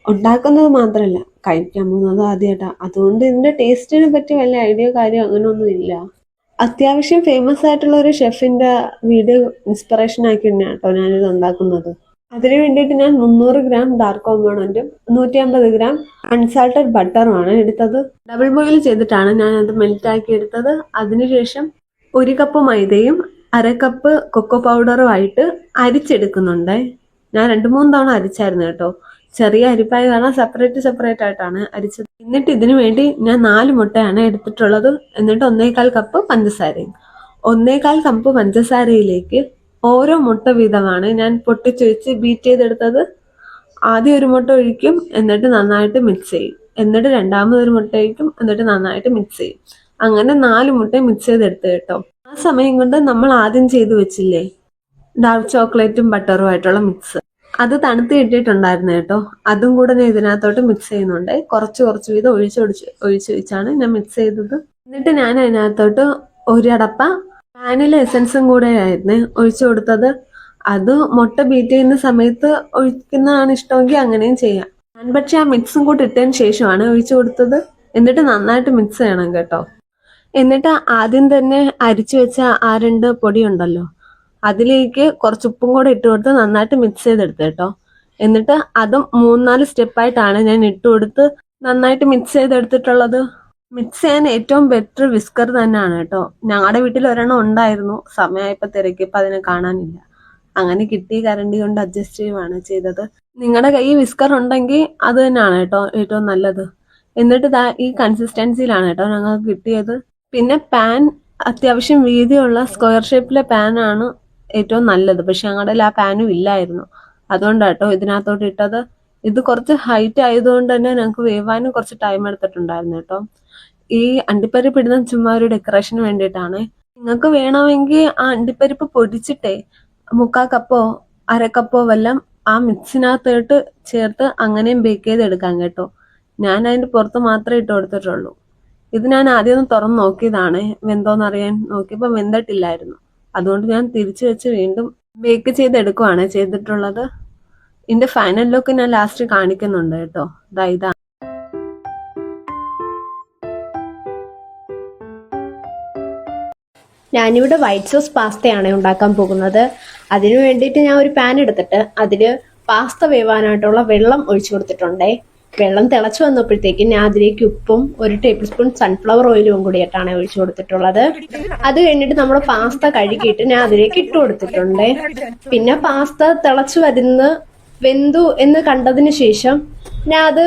ഉണ്ടാക്കുന്നത് മാത്രമല്ല കഴിക്കാൻ പോകുന്നത് ആദ്യമായിട്ടാണ്. അതുകൊണ്ട് ഇതിൻ്റെ ടേസ്റ്റിനെ പറ്റി വലിയ ഐഡിയ കാര്യം അങ്ങനെയൊന്നും ഇല്ല. അത്യാവശ്യം ഫേമസ് ആയിട്ടുള്ള ഒരു ഷെഫിൻ്റെ വീഡിയോ ഇൻസ്പിറേഷൻ ആക്കി തന്നെയാണ് കേട്ടോ ഞാനിത് ഉണ്ടാക്കുന്നത്. അതിന് വേണ്ടിയിട്ട് ഞാൻ 300 ഗ്രാം ഡാർക്ക് കോമ്പൗണ്ടും 150 ഗ്രാം അൺസാൾട്ടഡ് ബട്ടറുമാണ് എടുത്തത്. ഡബിൾ ബോയിൽ ചെയ്തിട്ടാണ് ഞാൻ അത് മെൽറ്റാക്കി എടുത്തത്. അതിനുശേഷം 1 കപ്പ് മൈദയും 1/2 കപ്പ് കൊക്കോ പൗഡറുമായിട്ട് അരിച്ചെടുക്കുന്നുണ്ട്. ഞാൻ 2-3 തവണ അരിച്ചായിരുന്നു കേട്ടോ. ചെറിയ അരിപ്പായ കാരണം സെപ്പറേറ്റ് ആയിട്ടാണ് അരിച്ചത്. എന്നിട്ട് ഇതിനു വേണ്ടി ഞാൻ 4 മുട്ടയാണ് എടുത്തിട്ടുള്ളത്. എന്നിട്ട് 1/4 കപ്പ് പഞ്ചസാരയും. 1/4 കപ്പ് പഞ്ചസാരയിലേക്ക് ഓരോ മുട്ട വീതമാണ് ഞാൻ പൊട്ടിച്ചൊഴിച്ച് ബീറ്റ് ചെയ്തെടുത്തത്. ആദ്യം 1 മുട്ട ഒഴിക്കും, എന്നിട്ട് നന്നായിട്ട് മിക്സ് ചെയ്യും. എന്നിട്ട് രണ്ടാമതൊരു മുട്ട ഒഴിക്കും, എന്നിട്ട് നന്നായിട്ട് മിക്സ് ചെയ്യും. അങ്ങനെ 4 മുട്ട മിക്സ് ചെയ്തെടുത്ത് കേട്ടോ. ആ സമയം കൊണ്ട് നമ്മൾ ആദ്യം ചെയ്തു വെച്ചില്ലേ ഡാർക്ക് ചോക്ലേറ്റും ബട്ടറും ആയിട്ടുള്ള മിക്സ്, അത് തണുത്ത് കിട്ടിയിട്ടുണ്ടായിരുന്നു കേട്ടോ. അതും കൂടെ ഞാൻ ഇതിനകത്തോട്ട് മിക്സ് ചെയ്യുന്നുണ്ട്. കുറച്ച് വീതം ഒഴിച്ച് വെച്ചാണ് ഞാൻ മിക്സ് ചെയ്തത്. എന്നിട്ട് ഞാൻ അതിനകത്തോട്ട് ഒരടപ്പ വാനില എസൻസും കൂടെ ആയിരുന്നു ഒഴിച്ചു കൊടുത്തത്. അത് മുട്ട ബീറ്റ് ചെയ്യുന്ന സമയത്ത് ഒഴിക്കുന്നതാണ് ഇഷ്ടമെങ്കിൽ അങ്ങനെയും ചെയ്യാം. ഞാൻ പക്ഷെ ആ മിക്സും കൂടി ഇട്ടതിന് ശേഷമാണ് ഒഴിച്ചു കൊടുത്തത്. എന്നിട്ട് നന്നായിട്ട് മിക്സ് ചെയ്യണം കേട്ടോ. എന്നിട്ട് ആദ്യം തന്നെ അരിച്ചു വെച്ച ആ 2 പൊടി ഉണ്ടല്ലോ, അതിലേക്ക് കുറച്ച് ഉപ്പും കൂടെ ഇട്ട് കൊടുത്ത് നന്നായിട്ട് മിക്സ് ചെയ്തെടുത്ത് കേട്ടോ. എന്നിട്ട് അതും 3-4 സ്റ്റെപ്പായിട്ടാണ് ഞാൻ ഇട്ട് കൊടുത്ത് നന്നായിട്ട് മിക്സ് ചെയ്തെടുത്തിട്ടുള്ളത്. മിക്സ് ചെയ്യാൻ ഏറ്റവും ബെറ്റർ വിസ്കർ തന്നെയാണ് കേട്ടോ. ഞങ്ങളുടെ വീട്ടിൽ ഒരെണ്ണം ഉണ്ടായിരുന്നു, സമയമായപ്പോൾ തിരക്കിയപ്പോൾ അതിനെ കാണാനില്ല. അങ്ങനെ കിട്ടിയ കരണ്ടി കൊണ്ട് അഡ്ജസ്റ്റ് ചെയ്യുവാണ് ചെയ്തത്. നിങ്ങളുടെ കയ്യിൽ വിസ്കർ ഉണ്ടെങ്കിൽ അത് തന്നെയാണ് കേട്ടോ ഏറ്റവും നല്ലത്. എന്നിട്ട് ഈ കൺസിസ്റ്റൻസിയിലാണ് കേട്ടോ ഞങ്ങൾക്ക് കിട്ടിയത്. പിന്നെ പാൻ അത്യാവശ്യം വീതിയുള്ള സ്ക്വയർ ഷേപ്പിലെ പാനാണ് ഏറ്റവും നല്ലത്. പക്ഷെ ഞങ്ങളുടെ ആ പാനും ഇല്ലായിരുന്നു, അതുകൊണ്ടാട്ടോ ഇതിനകത്തോട്ട് ഇട്ടത്. ഇത് കുറച്ച് ഹൈറ്റ് ആയതുകൊണ്ട് തന്നെ ഞങ്ങൾക്ക് വേവാനും കുറച്ച് ടൈം എടുത്തിട്ടുണ്ടായിരുന്നു കേട്ടോ. ഈ അണ്ടിപ്പരിപ്പ് ഇടുന്ന ചുമ്മാ ഒരു ഡെക്കറേഷന് വേണ്ടിയിട്ടാണ്. നിങ്ങൾക്ക് വേണമെങ്കിൽ ആ അണ്ടിപ്പരിപ്പ് പൊടിച്ചിട്ടേ 3/4 കപ്പോ 1/2 കപ്പോ വല്ലം ആ മിക്സിനകത്തോട്ട് ചേർത്ത് അങ്ങനെയും ബേക്ക് ചെയ്തെടുക്കാം കേട്ടോ. ഞാൻ അതിന്റെ പുറത്ത് മാത്രമേ ഇട്ട് കൊടുത്തിട്ടുള്ളൂ. ഇത് ഞാൻ ആദ്യം ഒന്ന് തുറന്ന് നോക്കിയതാണ് വെന്തോന്നറിയാൻ. നോക്കിയപ്പോൾ വെന്തിട്ടില്ലായിരുന്നു. അതുകൊണ്ട് ഞാൻ തിരിച്ചു വെച്ച് വീണ്ടും ബേക്ക് ചെയ്തെടുക്കുവാണ് ചെയ്തിട്ടുള്ളത്. ഇതിന്റെ ഫൈനൽ ലുക്ക് ഞാൻ ലാസ്റ്റ് കാണിക്കുന്നുണ്ട് കേട്ടോ. ഇതാ ഞാനിവിടെ വൈറ്റ് സോസ് പാസ്തയാണ് ഉണ്ടാക്കാൻ പോകുന്നത്. അതിനു വേണ്ടിയിട്ട് ഞാൻ ഒരു പാൻ എടുത്തിട്ട് അതിൽ പാസ്ത വേവാനായിട്ടുള്ള വെള്ളം ഒഴിച്ചു കൊടുത്തിട്ടുണ്ടേ. വെള്ളം തിളച്ചു വന്നപ്പോഴത്തേക്കും ഞാൻ അതിലേക്ക് ഉപ്പും 1 ടേബിൾ സ്പൂൺ സൺഫ്ലവർ ഓയിലും കൂടിയിട്ടാണ് ഒഴിച്ചു കൊടുത്തിട്ടുള്ളത്. അത് കഴിഞ്ഞിട്ട് നമ്മൾ പാസ്ത കഴുകിയിട്ട് ഞാൻ അതിലേക്ക് ഇട്ട് കൊടുത്തിട്ടുണ്ട്. പിന്നെ പാസ്ത തിളച്ചു വെന്തു എന്ന് കണ്ടതിന് ശേഷം ഞാൻ അത്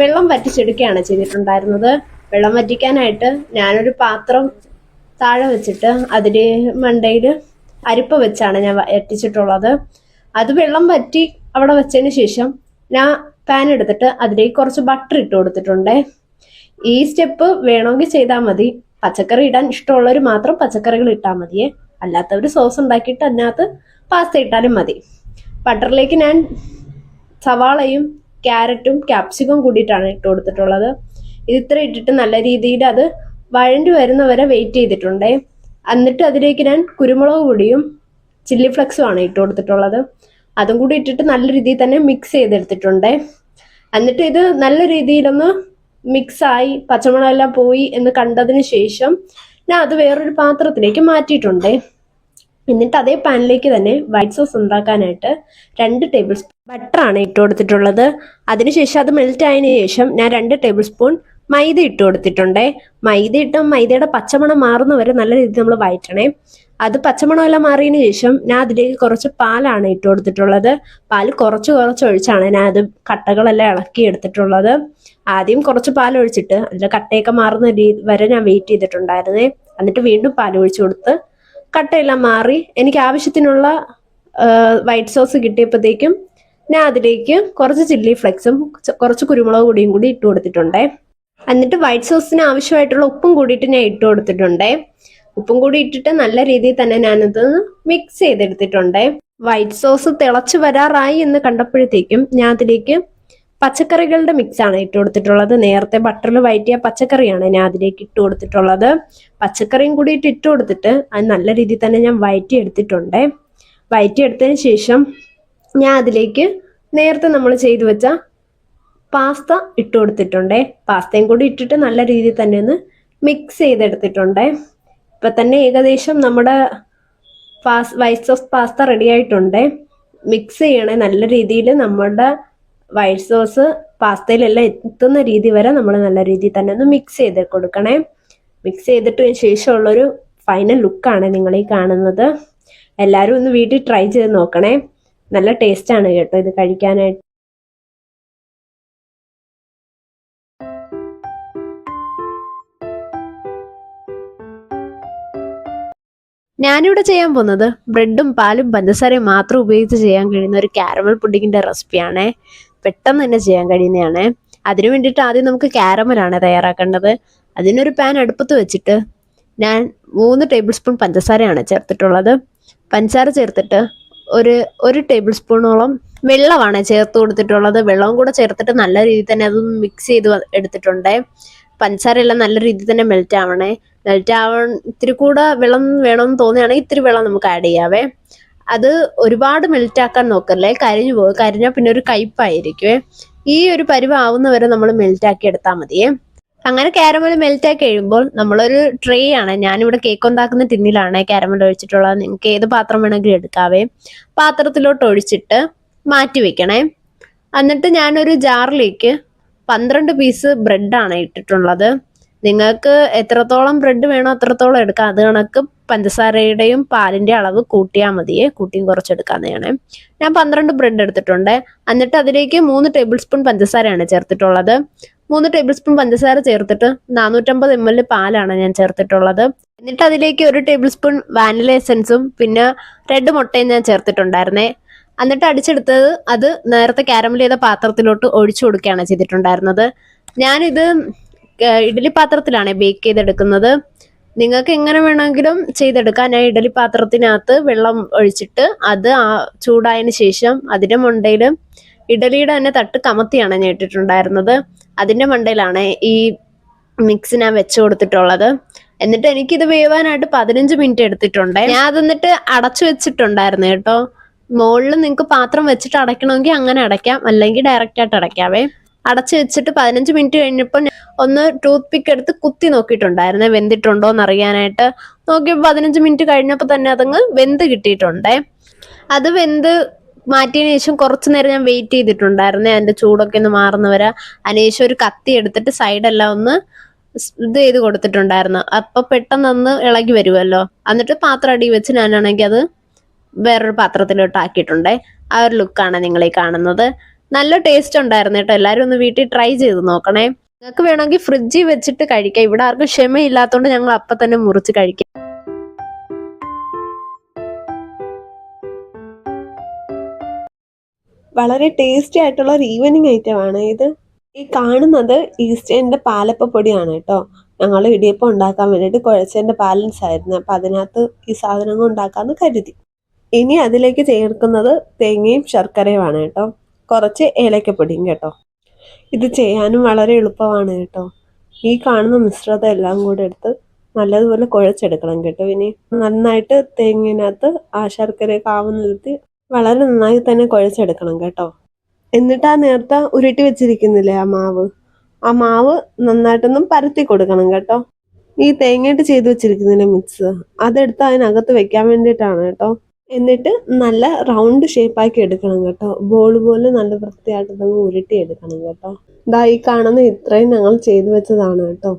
വെള്ളം വറ്റിച്ചെടുക്കുകയാണ് ചെയ്തിട്ടുണ്ടായിരുന്നത്. വെള്ളം വറ്റിക്കാനായിട്ട് ഞാനൊരു പാത്രം താഴെ വെച്ചിട്ട് അതില് മണ്ടയിൽ അരിപ്പ വെച്ചാണ് ഞാൻ വറ്റിച്ചിട്ടുള്ളത്. അത് വെള്ളം വറ്റി അവിടെ വെച്ചതിന് ശേഷം ഞാൻ പാൻ എടുത്തിട്ട് അതിലേക്ക് കുറച്ച് ബട്ടർ ഇട്ട് കൊടുത്തിട്ടുണ്ട്. ഈ സ്റ്റെപ്പ് വേണമെങ്കിൽ ചെയ്താൽ മതി. പച്ചക്കറി ഇടാൻ ഇഷ്ടമുള്ളവർ മാത്രം പച്ചക്കറികൾ ഇട്ടാൽ മതിയേ. അല്ലാത്തവർ സോസ് ഉണ്ടാക്കിയിട്ട് അതിനകത്ത് പാസ്ത ഇട്ടാലും മതി. ബട്ടറിലേക്ക് ഞാൻ സവാളയും ക്യാരറ്റും ക്യാപ്സിക്കും കൂടിയിട്ടാണ് ഇട്ട് കൊടുത്തിട്ടുള്ളത്. ഇത് ഇത്ര ഇട്ടിട്ട് നല്ല രീതിയിൽ അത് വഴണ്ടി വരുന്നവരെ വെയിറ്റ് ചെയ്തിട്ടുണ്ട്. എന്നിട്ട് അതിലേക്ക് ഞാൻ കുരുമുളക് പൊടിയും ചില്ലി ഫ്ലെക്സും ആണ് ഇട്ട് കൊടുത്തിട്ടുള്ളത്. അതും കൂടി ഇട്ടിട്ട് നല്ല രീതിയിൽ തന്നെ മിക്സ് ചെയ്തെടുത്തിട്ടുണ്ട്. എന്നിട്ട് ഇത് നല്ല രീതിയിലൊന്ന് മിക്സായി പച്ചമുളകെല്ലാം പോയി എന്ന് കണ്ടതിന് ശേഷം ഞാൻ അത് വേറൊരു പാത്രത്തിലേക്ക് മാറ്റിയിട്ടുണ്ട്. എന്നിട്ട് അതേ പാനിലേക്ക് തന്നെ വൈറ്റ് സോസ് ഉണ്ടാക്കാനായിട്ട് 2 ടേബിൾ സ്പൂൺ ബട്ടറാണ് ഇട്ട് കൊടുത്തിട്ടുള്ളത്. അതിനുശേഷം അത് മെൽറ്റ് ആയതിനു ശേഷം ഞാൻ 2 ടേബിൾ സ്പൂൺ മൈദ ഇട്ട് കൊടുത്തിട്ടുണ്ട്. മൈദയുടെ പച്ചമണം മാറുന്നവരെ നല്ല രീതിയിൽ നമ്മൾ വഴറ്റണേ. അത് പച്ചമണം എല്ലാം മാറിയതിനു ശേഷം ഞാൻ അതിലേക്ക് കുറച്ച് പാലാണ് ഇട്ട് കൊടുത്തിട്ടുള്ളത്. പാല് കുറച്ച് ഒഴിച്ചാണ് ഞാൻ അത് കട്ടകളെല്ലാം ഇളക്കി എടുത്തിട്ടുള്ളത്. ആദ്യം കുറച്ച് പാൽ ഒഴിച്ചിട്ട് അതിന്റെ കട്ടയൊക്കെ മാറുന്ന വരെ ഞാൻ വെയിറ്റ് ചെയ്തിട്ടുണ്ടായിരുന്നേ. എന്നിട്ട് വീണ്ടും പാൽ ഒഴിച്ചു കൊടുത്ത് കട്ടയെല്ലാം മാറി എനിക്ക് ആവശ്യത്തിനുള്ള വൈറ്റ് സോസ് കിട്ടിയപ്പോഴത്തേക്കും ഞാൻ അതിലേക്ക് കുറച്ച് ചില്ലി ഫ്ലെക്സും കുറച്ച് കുരുമുളക് പൊടിയും കൂടി ഇട്ട് കൊടുത്തിട്ടുണ്ട്. എന്നിട്ട് വൈറ്റ് സോസിന് ആവശ്യമായിട്ടുള്ള ഉപ്പും കൂടിയിട്ട് ഞാൻ ഇട്ട് കൊടുത്തിട്ടുണ്ട്. ഉപ്പും കൂടി ഇട്ടിട്ട് നല്ല രീതിയിൽ തന്നെ ഞാനത് മിക്സ് ചെയ്തെടുത്തിട്ടുണ്ട്. വൈറ്റ് സോസ് തിളച്ചു വരാറായി എന്ന് കണ്ടപ്പോഴത്തേക്കും ഞാൻ അതിലേക്ക് പച്ചക്കറികളുടെ മിക്സ് ആണ് ഇട്ട് കൊടുത്തിട്ടുള്ളത്. നേരത്തെ ബട്ടറിൽ വഴറ്റിയ പച്ചക്കറിയാണ് ഞാൻ അതിലേക്ക് ഇട്ട് കൊടുത്തിട്ടുള്ളത്. പച്ചക്കറിയും കൂടി ഇട്ട് കൊടുത്തിട്ട് അത് നല്ല രീതിയിൽ തന്നെ ഞാൻ വഴറ്റിയെടുത്തിട്ടുണ്ട്. വഴറ്റിയെടുത്തതിന് ശേഷം ഞാൻ അതിലേക്ക് നേരത്തെ നമ്മൾ ചെയ്തു വെച്ച പാസ്ത ഇട്ട് കൊടുത്തിട്ടുണ്ട്. പാസ്തയും കൂടി ഇട്ടിട്ട് നല്ല രീതിയിൽ തന്നെ ഒന്ന് മിക്സ് ചെയ്തെടുത്തിട്ടുണ്ട്. ഇപ്പൊ തന്നെ ഏകദേശം നമ്മുടെ വൈറ്റ് സോസ് പാസ്ത റെഡി ആയിട്ടുണ്ട്. മിക്സ് ചെയ്യണേ നല്ല രീതിയിൽ. നമ്മുടെ വൈറ്റ് സോസ് പാസ്തയിലെല്ലാം എത്തുന്ന രീതി വരെ നമ്മൾ നല്ല രീതിയിൽ തന്നെ ഒന്ന് മിക്സ് ചെയ്ത് കൊടുക്കണേ. മിക്സ് ചെയ്തിട്ട് ശേഷമുള്ളൊരു ഫൈനൽ ലുക്കാണ് നിങ്ങൾ ഈ കാണുന്നത്. എല്ലാവരും ഒന്ന് വീട്ടിൽ ട്രൈ ചെയ്ത് നോക്കണേ. നല്ല ടേസ്റ്റ് ആണ് കേട്ടോ ഇത് കഴിക്കാനായിട്ട്. ഞാനിവിടെ ചെയ്യാൻ പോകുന്നത് ബ്രെഡും പാലും പഞ്ചസാരയും മാത്രം ഉപയോഗിച്ച് ചെയ്യാൻ കഴിയുന്ന ഒരു കാരമൽ പുഡിങ്ങിന്റെ റെസിപ്പിയാണ്. പെട്ടെന്ന് തന്നെ ചെയ്യാൻ കഴിയുന്നതാണ്. അതിനു വേണ്ടിയിട്ട് ആദ്യം നമുക്ക് കാരമലാണ് തയ്യാറാക്കേണ്ടത്. അതിനൊരു പാൻ അടുപ്പത്ത് വെച്ചിട്ട് ഞാൻ 3 ടേബിൾ സ്പൂൺ പഞ്ചസാരയാണ് ചേർത്തിട്ടുള്ളത്. പഞ്ചസാര ചേർത്തിട്ട് ഒരു ടേബിൾ സ്പൂണോളം വെള്ളമാണ് ചേർത്ത് കൊടുത്തിട്ടുള്ളത്. വെള്ളവും കൂടെ ചേർത്തിട്ട് നല്ല രീതിയിൽ തന്നെ അതൊന്ന് മിക്സ് ചെയ്ത് എടുത്തിട്ടുണ്ട്. പഞ്ചസാര എല്ലാം നല്ല രീതിയിൽ തന്നെ മെൽറ്റ് ആവണേ. ഇത്തിരി കൂടെ വെള്ളം വേണമെന്ന് തോന്നുകയാണെങ്കിൽ ഇത്തിരി വെള്ളം നമുക്ക് ആഡ് ചെയ്യാവേ. അത് ഒരുപാട് മെൽറ്റ് ആക്കാൻ നോക്കല്ലേ, കരിഞ്ഞു പോകും. കരിഞ്ഞാൽ പിന്നെ ഒരു കയ്പായിരിക്കുവേ. ഈ ഒരു പരുവാവുന്നവരെ നമ്മൾ മെൽറ്റ് ആക്കി എടുത്താൽ മതിയേ. അങ്ങനെ കാരമൽ മെൽറ്റ് ആക്കി കഴിയുമ്പോൾ നമ്മളൊരു ട്രേ ആണ്, ഞാനിവിടെ കേക്ക് ഉണ്ടാക്കുന്ന ടിന്നിലാണ് കാരമൽ ഒഴിച്ചിട്ടുള്ളത്. നിങ്ങൾക്ക് ഏത് പാത്രം വേണമെങ്കിലും എടുക്കാവേ. പാത്രത്തിലോട്ട് ഒഴിച്ചിട്ട് മാറ്റി വെക്കണേ. എന്നിട്ട് ഞാനൊരു ജാറിലേക്ക് 12 പീസ് ബ്രെഡാണ് ഇട്ടിട്ടുള്ളത്. നിങ്ങൾക്ക് എത്രത്തോളം ബ്രെഡ് വേണോ അത്രത്തോളം എടുക്കാം. അത് കണക്ക് പഞ്ചസാരയുടെയും പാലിന്റെ അളവ് കൂട്ടിയാൽ മതിയേ, കൂട്ടിയും കുറച്ചെടുക്കാവുന്നതാണ്. ഞാൻ 12 ബ്രെഡ് എടുത്തിട്ടുണ്ട്. എന്നിട്ട് അതിലേക്ക് 3 ടേബിൾ സ്പൂൺ പഞ്ചസാരയാണ് ചേർത്തിട്ടുള്ളത്. 3 ടേബിൾ സ്പൂൺ പഞ്ചസാര ചേർത്തിട്ട് 450 ml പാലാണ് ഞാൻ ചേർത്തിട്ടുള്ളത്. എന്നിട്ട് അതിലേക്ക് 1 ടേബിൾ സ്പൂൺ വാനില എസൻസും പിന്നെ 2 മുട്ടയും ഞാൻ ചേർത്തിട്ടുണ്ടായിരുന്നേ. എന്നിട്ട് അടിച്ചെടുത്തത് അത് നേരത്തെ കാരമൽ ചെയ്ത പാത്രത്തിലോട്ട് ഒഴിച്ചു കൊടുക്കുകയാണ് ചെയ്തിട്ടുണ്ടായിരുന്നത്. ഞാനിത് ഇഡലി പാത്രത്തിലാണ് ബേക്ക് ചെയ്തെടുക്കുന്നത്. നിങ്ങൾക്ക് എങ്ങനെ വേണമെങ്കിലും ചെയ്തെടുക്കാം. ഞാൻ ഇഡലി പാത്രത്തിനകത്ത് വെള്ളം ഒഴിച്ചിട്ട് അത് ചൂടായതിന് ശേഷം അതിന്റെ മണ്ടയിൽ ഇഡലിയുടെ തന്നെ തട്ട് കമത്തിയാണ് ഞാൻ ഇട്ടിട്ടുണ്ടായിരുന്നത്. അതിന്റെ മണ്ടയിലാണ് ഈ മിക്സ് ഞാൻ വെച്ച് കൊടുത്തിട്ടുള്ളത്. എന്നിട്ട് എനിക്കിത് വേവാനായിട്ട് 15 മിനിറ്റ് എടുത്തിട്ടുണ്ട്. ഞാൻ അത് എന്നിട്ട് അടച്ചു വെച്ചിട്ടുണ്ടായിരുന്നു കേട്ടോ. മുകളിൽ നിങ്ങൾക്ക് പാത്രം വെച്ചിട്ട് അടയ്ക്കണമെങ്കിൽ അങ്ങനെ അടയ്ക്കാം, അല്ലെങ്കിൽ ഡയറക്റ്റ് ആയിട്ട് അടയ്ക്കാവേ. അടച്ചു വെച്ചിട്ട് 15 മിനിറ്റ് കഴിഞ്ഞപ്പോൾ ഒന്ന് ടൂത്ത് പിക്ക് എടുത്ത് കുത്തി നോക്കിയിട്ടുണ്ടായിരുന്നേ, വെന്തിട്ടുണ്ടോ എന്ന് അറിയാനായിട്ട്. നോക്കിയപ്പോൾ 15 മിനിറ്റ് കഴിഞ്ഞപ്പോൾ തന്നെ അതങ്ങ് വെന്ത് കിട്ടിയിട്ടുണ്ടേ. അത് വെന്ത് മാറ്റിയതിന് ശേഷം കുറച്ചു നേരം ഞാൻ വെയിറ്റ് ചെയ്തിട്ടുണ്ടായിരുന്നേ, അതിന്റെ ചൂടൊക്കെ ഒന്ന് മാറുന്നവരെ. അതിനുശേഷം ഒരു കത്തി എടുത്തിട്ട് സൈഡെല്ലാം ഒന്ന് ഇത് ചെയ്ത് കൊടുത്തിട്ടുണ്ടായിരുന്നു. അപ്പൊ പെട്ടെന്ന് ഇളകി വരുമല്ലോ. എന്നിട്ട് പാത്രം അടി വെച്ച് ഞാനാണെങ്കിൽ അത് വേറൊരു പാത്രത്തിലോട്ട് ആക്കിയിട്ടുണ്ടേ. ആ ഒരു ലുക്കാണ് നിങ്ങൾ ഈ കാണുന്നത്. നല്ല ടേസ്റ്റ് ഉണ്ടായിരുന്നു കേട്ടോ. എല്ലാവരും ഒന്ന് വീട്ടിൽ ട്രൈ ചെയ്ത് നോക്കണേ. നിങ്ങൾക്ക് വേണമെങ്കിൽ ഫ്രിഡ്ജിൽ വെച്ചിട്ട് കഴിക്കാം. ഇവിടെ ആർക്കും ക്ഷമയില്ലാത്തതുകൊണ്ട് ഞങ്ങൾ അപ്പം തന്നെ മുറിച്ച് കഴിക്കാം. വളരെ ടേസ്റ്റി ആയിട്ടുള്ള ഒരു ഈവനിങ് ഐറ്റം ആണ് ഇത്. ഈ കാണുന്നത് ഈസ്റ്റേണിന്റെ പാലപ്പ പൊടിയാണ് കേട്ടോ. ഞങ്ങൾ ഇടിയപ്പം ഉണ്ടാക്കാൻ വേണ്ടിയിട്ട് കുഴച്ചതിന്റെ ബാലൻസ് ആയിരുന്നു. അപ്പം അതിനകത്ത് ഈ സാധനങ്ങൾ ഉണ്ടാക്കാമെന്ന് കരുതി. ഇനി അതിലേക്ക് ചേർക്കുന്നത് തേങ്ങയും ശർക്കരയുമാണ് കേട്ടോ. കുറച്ച് ഏലക്കപ്പൊടിയും കേട്ടോ. ഇത് ചെയ്യാനും വളരെ എളുപ്പമാണ് കേട്ടോ. ഈ കാണുന്ന മിശ്രിതം എല്ലാം കൂടെ എടുത്ത് നല്ലതുപോലെ കുഴച്ചെടുക്കണം കേട്ടോ. ഇനി നന്നായിട്ട് തേങ്ങയിനകത്ത് ആ ശർക്കരയൊക്കെ ആവുന്ന നിർത്തി വളരെ നന്നായി തന്നെ കുഴച്ചെടുക്കണം കേട്ടോ. എന്നിട്ട് ആ നേരത്തെ ഉരുട്ടി വെച്ചിരിക്കുന്നില്ലേ ആ മാവ് നന്നായിട്ടൊന്നും പരത്തി കൊടുക്കണം കേട്ടോ. ഈ തേങ്ങയിട്ട് ചെയ്ത് വെച്ചിരിക്കുന്നില്ലേ മിക്സ്, അതെടുത്ത് അതിനകത്ത് വെക്കാൻ വേണ്ടിയിട്ടാണ് കേട്ടോ. എന്നിട്ട് നല്ല റൗണ്ട് ഷേപ്പാക്കി എടുക്കണം കേട്ടോ. ബോൾ പോലെ നല്ല വൃത്തിയായിട്ട് ഉരുട്ടി എടുക്കണം കേട്ടോ. ഇതാ ഈ കാണുന്ന ഇത്രയും ഞങ്ങൾ ചെയ്തു വെച്ചതാണ് കേട്ടോ.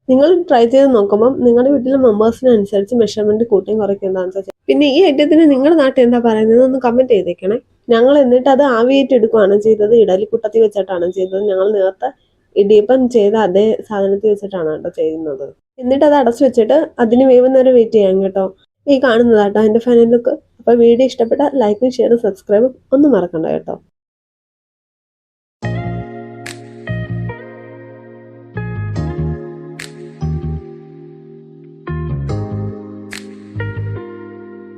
നിങ്ങൾ ട്രൈ ചെയ്ത് നോക്കുമ്പോൾ നിങ്ങളുടെ വീട്ടിലെ മെമ്പേഴ്സിനനുസരിച്ച് മെഷർമെന്റ് കൂട്ടിയും കുറയ്ക്കേണ്ടതാണ്. പിന്നെ ഈ ഐറ്റത്തിന് നിങ്ങളുടെ നാട്ടിൽ എന്താ പറയുന്നത് ഒന്ന് കമന്റ് ചെയ്തേക്കണേ. ഞങ്ങൾ എന്നിട്ട് അത് ആവിയേറ്റ് എടുക്കുകയാണ് ചെയ്തത്. ഇഡലിക്കുട്ടത്തിൽ വെച്ചിട്ടാണ് ചെയ്തത്. ഞങ്ങൾ നേരത്തെ ഇടിയപ്പം ചെയ്ത അതേ സാധനത്തിൽ വെച്ചിട്ടാണ് കേട്ടോ ചെയ്യുന്നത്. എന്നിട്ട് അത് അടച്ചു വെച്ചിട്ട് അതിന് വേവുന്നവരെ വെയിറ്റ് ചെയ്യാം കേട്ടോ. ഈ കാണുന്നതാട്ടോ അതിന്റെ ഫൈനൽ ലുക്ക്. അപ്പോൾ വീഡിയോ ഇഷ്ടപ്പെട്ട ലൈക്കും ഷെയറും സബ്സ്ക്രൈബും ഒന്നും മറക്കണ്ട കേട്ടോ.